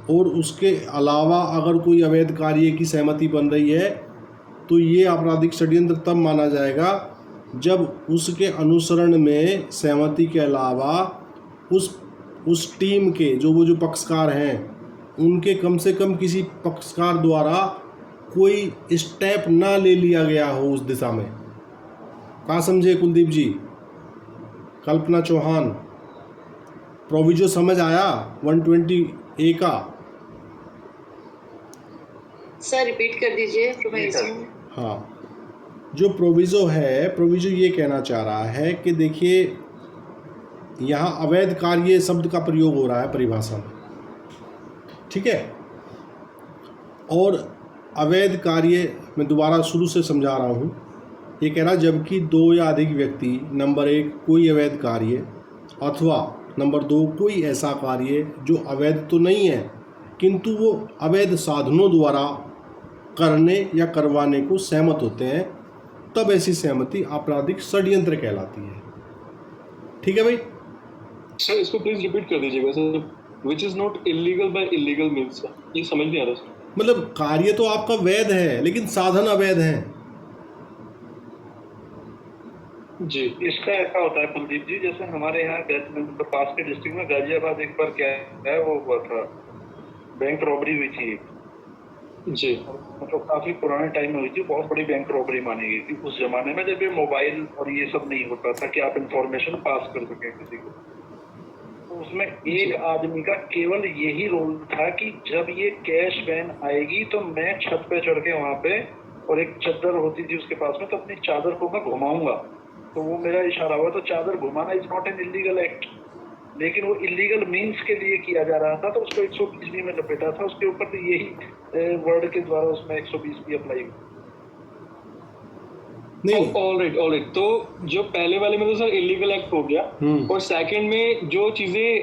और उसके अलावा अगर कोई अवैध कार्य की सहमति बन रही है तो ये आपराधिक षड्यंत्र तब माना जाएगा जब उसके अनुसरण में सहमति के अलावा उस टीम के जो पक्षकार हैं उनके कम से कम किसी पक्षकार द्वारा कोई स्टेप ना ले लिया गया हो उस दिशा में। कहाँ समझे कुलदीप जी? कल्पना चौहान, प्रोविजो समझ आया 120A का? सर रिपीट कर दीजिए प्रोविजन। हाँ, जो प्रोविज़ो है, प्रोविज़ो ये कहना चाह रहा है कि देखिए यहाँ अवैध कार्य शब्द का प्रयोग हो रहा है परिभाषा में, ठीक है, और अवैध कार्य मैं दोबारा शुरू से समझा रहा हूँ। ये कह रहा है जबकि 2 या अधिक व्यक्ति, नंबर 1 कोई अवैध कार्य, अथवा नंबर 2 कोई ऐसा कार्य जो अवैध तो नहीं है किंतु वो अवैध साधनों द्वारा करने या करवाने को सहमत होते हैं, तब ऐसी सहमति आपराधिक षड्यंत्र कहलाती है। ठीक है भाई? सर इसको प्लीज रिपीट कर दीजिएगा sir. Which is not illegal by illegal means, ये समझ नहीं आ रहा सर। मतलब कार्य तो आपका वैध है लेकिन साधन अवैध हैं। जी, इसका ऐसा होता है कुलदीप जी, जैसे हमारे यहाँ पास के डिस्ट्रिक्ट में गाजियाबाद एक बार क्या है वो हुआ था, बैंक रॉबरी हुई थी जी, मतलब काफी पुराने टाइम में हुई थी, बहुत बड़ी बैंक रॉबरी मानी गई थी उस जमाने में जब ये मोबाइल और ये सब नहीं होता था कि आप इंफॉर्मेशन पास कर सकें किसी को। तो उसमें एक आदमी का केवल यही रोल था कि जब ये कैश वैन आएगी तो मैं छत पे चढ़ के वहां पे, और एक चादर होती थी उसके पास में, तो अपनी चादर को मैं घुमाऊंगा तो वो मेरा इशारा हुआ। तो चादर घुमाना is not an illegal act, लेकिन वो इलीगल मीन्स के लिए किया जा रहा था, तो उसको 120 में लपेटा था। उसके ऊपर तो यही वर्ड के द्वारा उसमें 120 भी अप्लाई हुआ। नहीं, ऑलराइट। तो जो पहले वाले में तो सर इलीगल एक्ट हो गया, और सेकंड में जो चीजें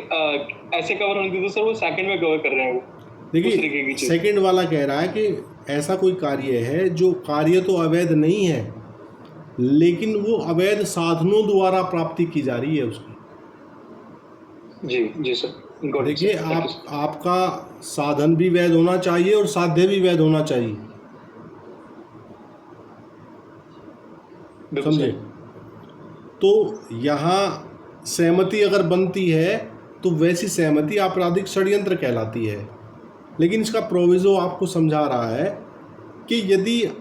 ऐसे कवर होनी थी तो सर वो सेकंड में कवर कर रहे हैं वो। देखिए सेकंड वाला कह रहा है कि ऐसा कोई कार्य है जो कार्य तो अवैध नहीं है, लेकिन वो अवैध साधनों द्वारा प्राप्ति की जा रही है उसकी। जी सर। देखिए आपका साधन भी वैध होना चाहिए और साध्य भी वैध होना चाहिए, समझे? तो यहाँ सहमति अगर बनती है तो वैसी सहमति आपराधिक षड्यंत्र कहलाती है। लेकिन इसका प्रोविज़ो आपको समझा रहा है कि यदि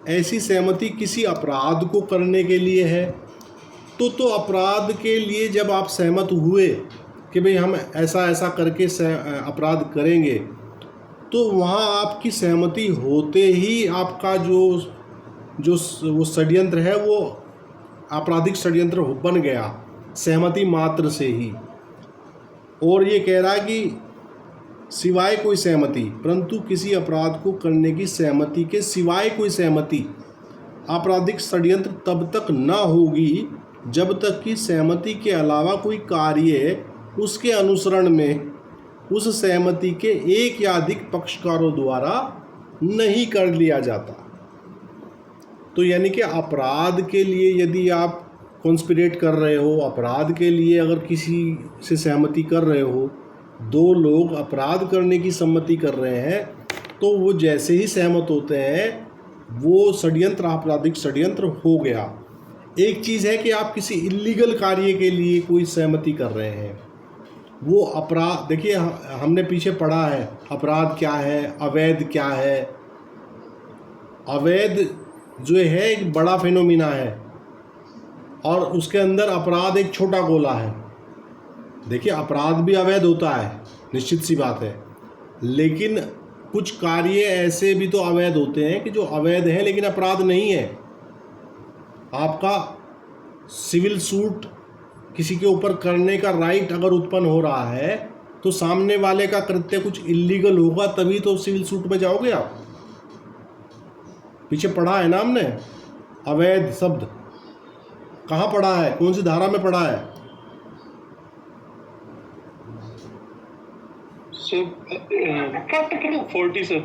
ऐसी सहमति किसी अपराध को करने के लिए है तो अपराध के लिए जब आप सहमत हुए कि भाई हम ऐसा ऐसा करके अपराध करेंगे, तो वहाँ आपकी सहमति होते ही आपका जो वो षड्यंत्र है वो आपराधिक षड्यंत्र बन गया, सहमति मात्र से ही। और ये कह रहा है कि सिवाय कोई सहमति, परंतु किसी अपराध को करने की सहमति के सिवाय कोई सहमति आपराधिक षड्यंत्र तब तक न होगी जब तक कि सहमति के अलावा कोई कार्य उसके अनुसरण में उस सहमति के एक या अधिक पक्षकारों द्वारा नहीं कर लिया जाता। तो यानी कि अपराध के लिए यदि आप कॉन्स्पिरेट कर रहे हो, अपराध के लिए अगर किसी से सहमति कर रहे हो, दो लोग अपराध करने की सम्मति कर रहे हैं, तो वो जैसे ही सहमत होते हैं वो षड्यंत्र आपराधिक षड्यंत्र हो गया। एक चीज़ है कि आप किसी इल्लीगल कार्य के लिए कोई सहमति कर रहे हैं, वो अपराध। देखिए हमने पीछे पढ़ा है अपराध क्या है, अवैध क्या है। अवैध जो है एक बड़ा फेनोमिना है और उसके अंदर अपराध एक छोटा गोला है। देखिए अपराध भी अवैध होता है, निश्चित सी बात है, लेकिन कुछ कार्य ऐसे भी तो अवैध होते हैं कि जो अवैध हैं लेकिन अपराध नहीं है। आपका सिविल सूट किसी के ऊपर करने का राइट अगर उत्पन्न हो रहा है तो सामने वाले का कृत्य कुछ इल्लीगल होगा, तभी तो सिविल सूट में जाओगे आप। पीछे पढ़ा है ना हमने अवैध शब्द, कहाँ पढ़ा है, कौन सी धारा में पढ़ा है? 40 सर।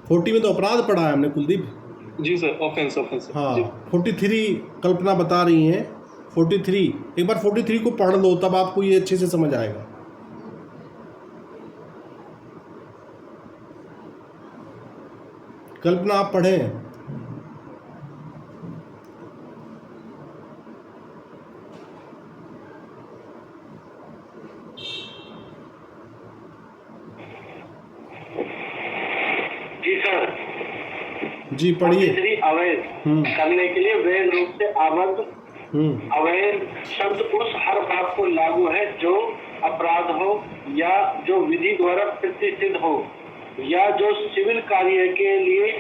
40 में तो अपराध पढ़ा है हमने कुलदीप जी सर। ऑफेंस हाँ। 43 कल्पना बता रही हैं। 43 एक बार 43 को पढ़ लो तब आपको ये अच्छे से समझ आएगा। कल्पना आप पढ़ें। जी पढ़िए। अवैध करने के लिए वैध रूप से आबद्ध। अवैध शब्द उस हर बात को लागू है जो अपराध हो या जो विधि द्वारा प्रतिष्ठित हो या जो सिविल कार्य के लिए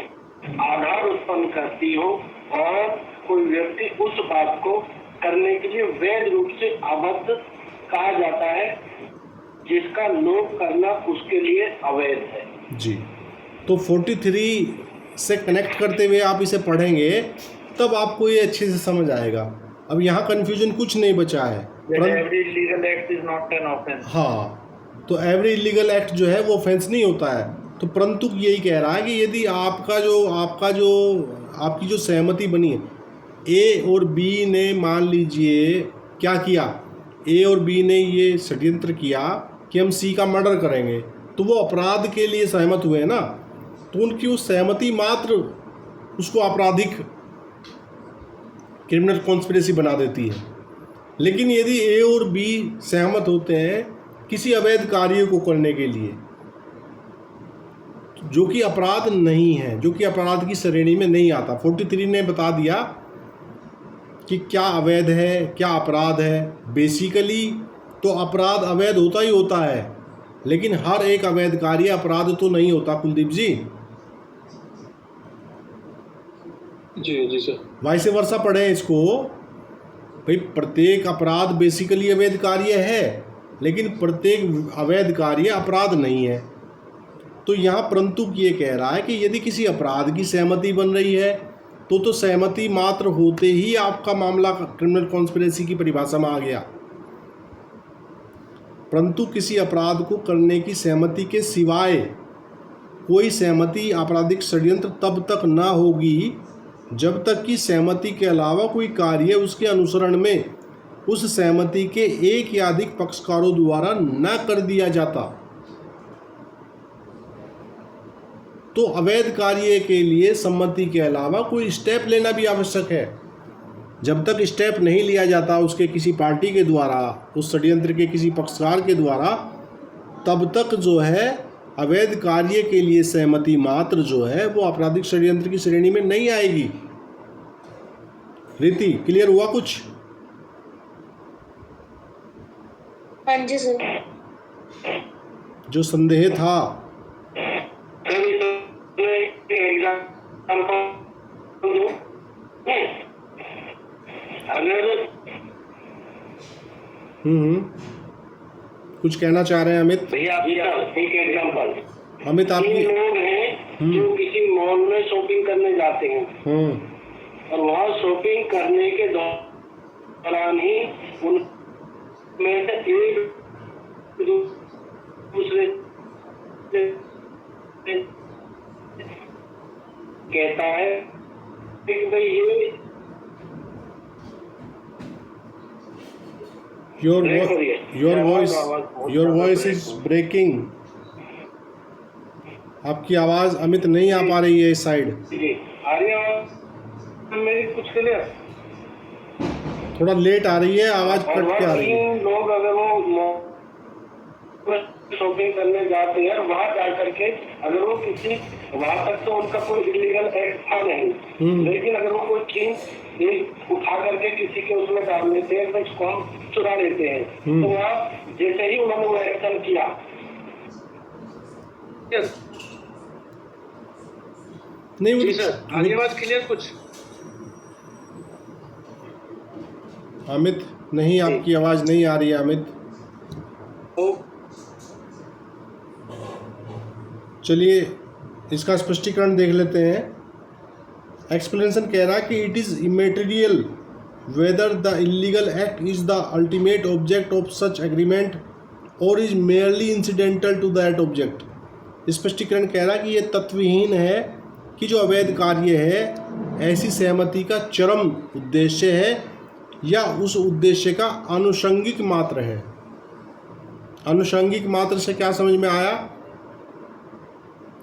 आधार उत्पन्न करती हो, और कोई व्यक्ति उस बात को करने के लिए वैध रूप से आबद्ध कहा जाता है जिसका लोभ करना उसके लिए अवैध है। जी, तो 43 से कनेक्ट करते हुए आप इसे पढ़ेंगे तब आपको ये अच्छे से समझ आएगा। अब यहाँ कन्फ्यूजन कुछ नहीं बचा है। Every illegal act is not an offence. हाँ, तो एवरी इलीगल एक्ट जो है वो ऑफेंस नहीं होता है। तो परंतु यही कह रहा है कि यदि आपकी जो सहमति बनी है, ए और बी ने मान लीजिए क्या किया, ए और बी ने ये षड्यंत्र किया कि हम सी का मर्डर करेंगे, तो वो अपराध के लिए सहमत हुए ना, तो उनकी उस सहमति मात्र उसको आपराधिक क्रिमिनल कॉन्स्पिरेसी बना देती है। लेकिन यदि ए और बी सहमत होते हैं किसी अवैध कार्य को करने के लिए जो कि अपराध नहीं है, जो कि अपराध की श्रेणी में नहीं आता, 43 ने बता दिया कि क्या अवैध है क्या अपराध है। बेसिकली तो अपराध अवैध होता ही होता है, लेकिन हर एक अवैध कार्य अपराध तो नहीं होता कुलदीप जी। जी जी सर। वाइस वर्सा पढ़े इसको। भाई प्रत्येक अपराध बेसिकली अवैध कार्य है, लेकिन प्रत्येक अवैध कार्य अपराध नहीं है। तो यहाँ परंतु ये कह रहा है कि यदि किसी अपराध की सहमति बन रही है तो सहमति मात्र होते ही आपका मामला क्रिमिनल कॉन्स्पिरेसी की परिभाषा में आ गया। परंतु किसी अपराध को करने की सहमति के सिवाय कोई सहमति आपराधिक षड्यंत्र तब तक ना होगी जब तक कि सहमति के अलावा कोई कार्य उसके अनुसरण में उस सहमति के एक या अधिक पक्षकारों द्वारा न कर दिया जाता। तो अवैध कार्य के लिए सम्मति के अलावा कोई स्टेप लेना भी आवश्यक है। जब तक स्टेप नहीं लिया जाता उसके किसी पार्टी के द्वारा, उस षड्यंत्र के किसी पक्षकार के द्वारा, तब तक जो है अवैध कार्य के लिए सहमति मात्र जो है वो आपराधिक षड्यंत्र की श्रेणी में नहीं आएगी। रीति, क्लियर हुआ कुछ? हाँ जी सर। जो संदेह था कुछ कहना चाह रहे हैं अमित? भैया एक एग्जांपल, अमित आपकी लोग हैं जो किसी मॉल में शॉपिंग करने जाते हैं और वहाँ शॉपिंग करने के दौरान ही उनमें से एक दूसरे कहता है कि भाई ये your voice is breaking। आपकी आवाज अमित नहीं आ पा रही है इस साइड। आ रही है मेरी कुछ क्लियर? थोड़ा लेट आ रही है आवाज, कट के आ रही है। लोग अगर वो शॉपिंग करने जाते हैं वहाँ जा करके अगर वो किसी, वहाँ तक तो उनका कोई इलीगल एक्ट था नहीं, लेकिन अगर वो कोई चीज एक उठा करके किसी के उसमें डाल लेते हैं तो उसको हम चुरा लेते हैं, तो वहाँ जैसे ही उन्होंने वो एक्शन किया, नहीं सर आगे आवाज क्लियर कुछ? अमित नहीं, आपकी आवाज नहीं आ रही है अमित। चलिए इसका स्पष्टीकरण देख लेते हैं। एक्सप्लेनेशन कह रहा है कि it is immaterial whether the illegal act is the ultimate object of such agreement or is merely incidental to that object. स्पष्टीकरण कह रहा है कि ये तत्वहीन है कि जो अवैध कार्य है ऐसी सहमति का चरम उद्देश्य है या उस उद्देश्य का आनुषंगिक मात्र है। आनुषंगिक मात्र से क्या समझ में आया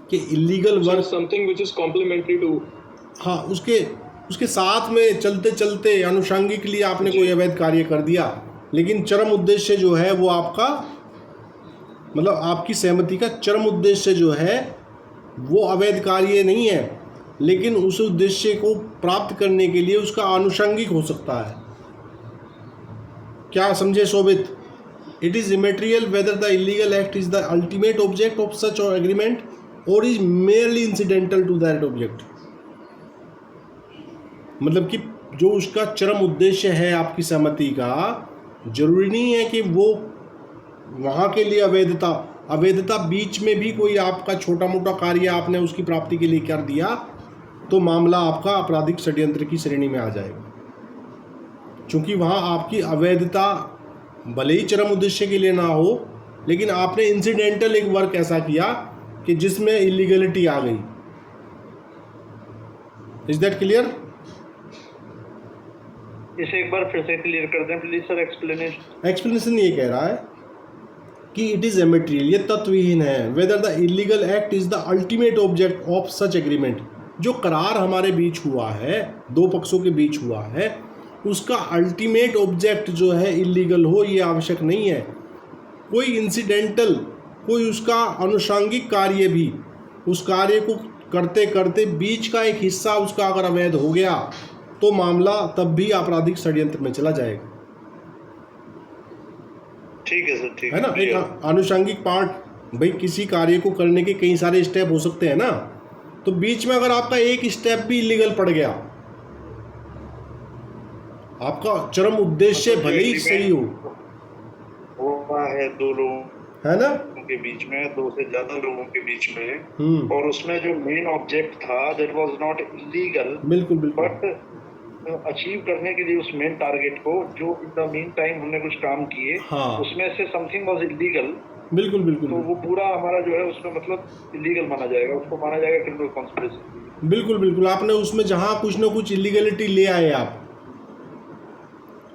कि illegal work something which is complementary to, हाँ, उसके साथ में चलते चलते आनुषंगिक लिए आपने कोई अवैध कार्य कर दिया, लेकिन चरम उद्देश्य जो है वो आपका, मतलब आपकी सहमति का चरम उद्देश्य जो है वो अवैध कार्य नहीं है, लेकिन उस उद्देश्य को प्राप्त करने के लिए उसका आनुषंगिक हो सकता है। क्या समझे Shobhit? It is immaterial whether the illegal act is the ultimate object of such or agreement or is merely incidental to that object. मतलब कि जो उसका चरम उद्देश्य है आपकी सहमति का, जरूरी नहीं है कि वो वहाँ के लिए अवैधता बीच में भी कोई आपका छोटा मोटा कार्य आपने उसकी प्राप्ति के लिए कर दिया तो मामला आपका आपराधिक षड्यंत्र की श्रेणी में आ जाएगा, क्योंकि वहाँ आपकी अवैधता भले ही चरम उद्देश्य के लिए ना हो, लेकिन आपने इंसिडेंटल एक वर्क ऐसा किया कि जिसमें इलीगलिटी आ गई। Is that clear? इसे एक बार फिर से क्लियर कर दें प्लीज सर। एक्सप्लेनेशन ये कह रहा है कि इट इज इमेटेरियल, ये तत्वहीन है, weather the illegal act is the ultimate object of such agreement. जो करार हमारे बीच हुआ है, दो पक्षों के बीच हुआ है, उसका अल्टीमेट ऑब्जेक्ट जो है इलीगल हो ये आवश्यक नहीं है। कोई इंसिडेंटल, कोई उसका अनुषंगिक कार्य भी, उस कार्य को करते करते बीच का एक हिस्सा उसका अगर अवैध हो गया तो मामला तब भी आपराधिक षड्यंत्र में चला जाएगा। ठीक है सर, ठीक है ना। एक आनुषंगिक पार्ट, भाई किसी कार्य को करने के कई सारे स्टेप हो सकते हैं ना, तो बीच में अगर आपका एक स्टेप भी इलीगल पड़ गया आपका चरम उद्देश्य भले ही सही हो, हुआ है दो लोगों है ना? के बीच में, दो से ज्यादा लोगों के बीच में, और उसमें जो मेन ऑब्जेक्ट था दैट वाज नॉट इलीगल, बिल्कुल बिल्कुल। बट अचीव करने के लिए उस मेन टारगेट को जो इन द मीन टाइम हमने कुछ काम किए, हाँ। उसमें से समथिंग वाज इलीगल, बिल्कुल बिल्कुल तो वो पूरा हमारा जो है उसमें मतलब इलीगल माना जाएगा, उसको माना जाएगा क्रिमिनल कॉन्स्पिरेसी। बिल्कुल बिल्कुल। आपने उसमें जहाँ कुछ ना कुछ इलीगलिटी ले आए आप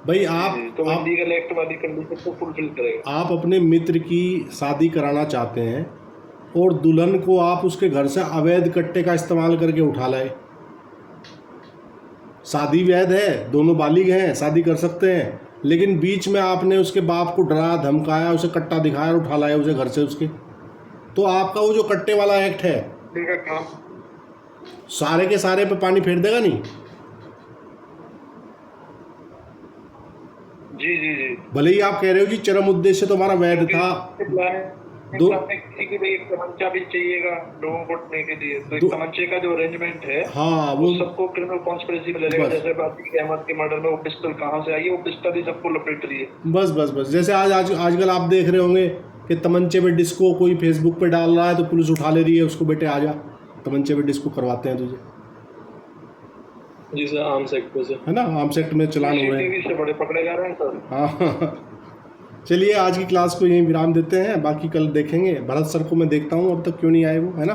भाई, आप तो इलीगल एक्ट वाली कंडीशन को फुलफिल करेगा। आप अपने मित्र की शादी कराना चाहते हैं और दुल्हन को आप उसके घर से अवैध कट्टे का इस्तेमाल करके उठा लाए। शादी वैध है, दोनों बालिग हैं, शादी कर सकते हैं, लेकिन बीच में आपने उसके बाप को डराया धमकाया, उसे कट्टा दिखाया और उठा लाया उसे घर से उसके, तो आपका वो जो कट्टे वाला एक्ट है काम सारे के सारे पे पानी फेर देगा नहीं? जी जी जी। भले ही आप कह रहे हो कि चरम उद्देश्य तो हमारा वैध था, दो किसी की भी एक तमंचा भी चाहिएगा लोगों को उठने के लिए, तो एक तमंचे का जो अरेंजमेंट है, हाँ, वो सबको क्रिमिनल कॉन्स्पिरेसी में ले लेगा। जैसे बाकी अहमद के मर्डर में वो पिस्टल कहाँ से आई है, वो पिस्टल ही सबको लपेट रही है। बस बस बस। जैसे आजकल आप देख रहे होंगे कि तमंचे पे डिस्को कोई फेसबुक पे डाल रहा है तो पुलिस उठा ले रही है उसको, बेटे आ जा, तमंचे पे डिस्को करवाते हैं तुझे। जी सर, आर्म्स एक्ट से, है ना, आर्म्स एक्ट में चलान हो रहे हैं, से बड़े पकड़े जा रहे हैं सर। हाँ। चलिए आज की क्लास को यहीं विराम देते हैं, बाकी कल देखेंगे। भरत सर को मैं देखता हूँ अब तक क्यों नहीं आए वो, है ना।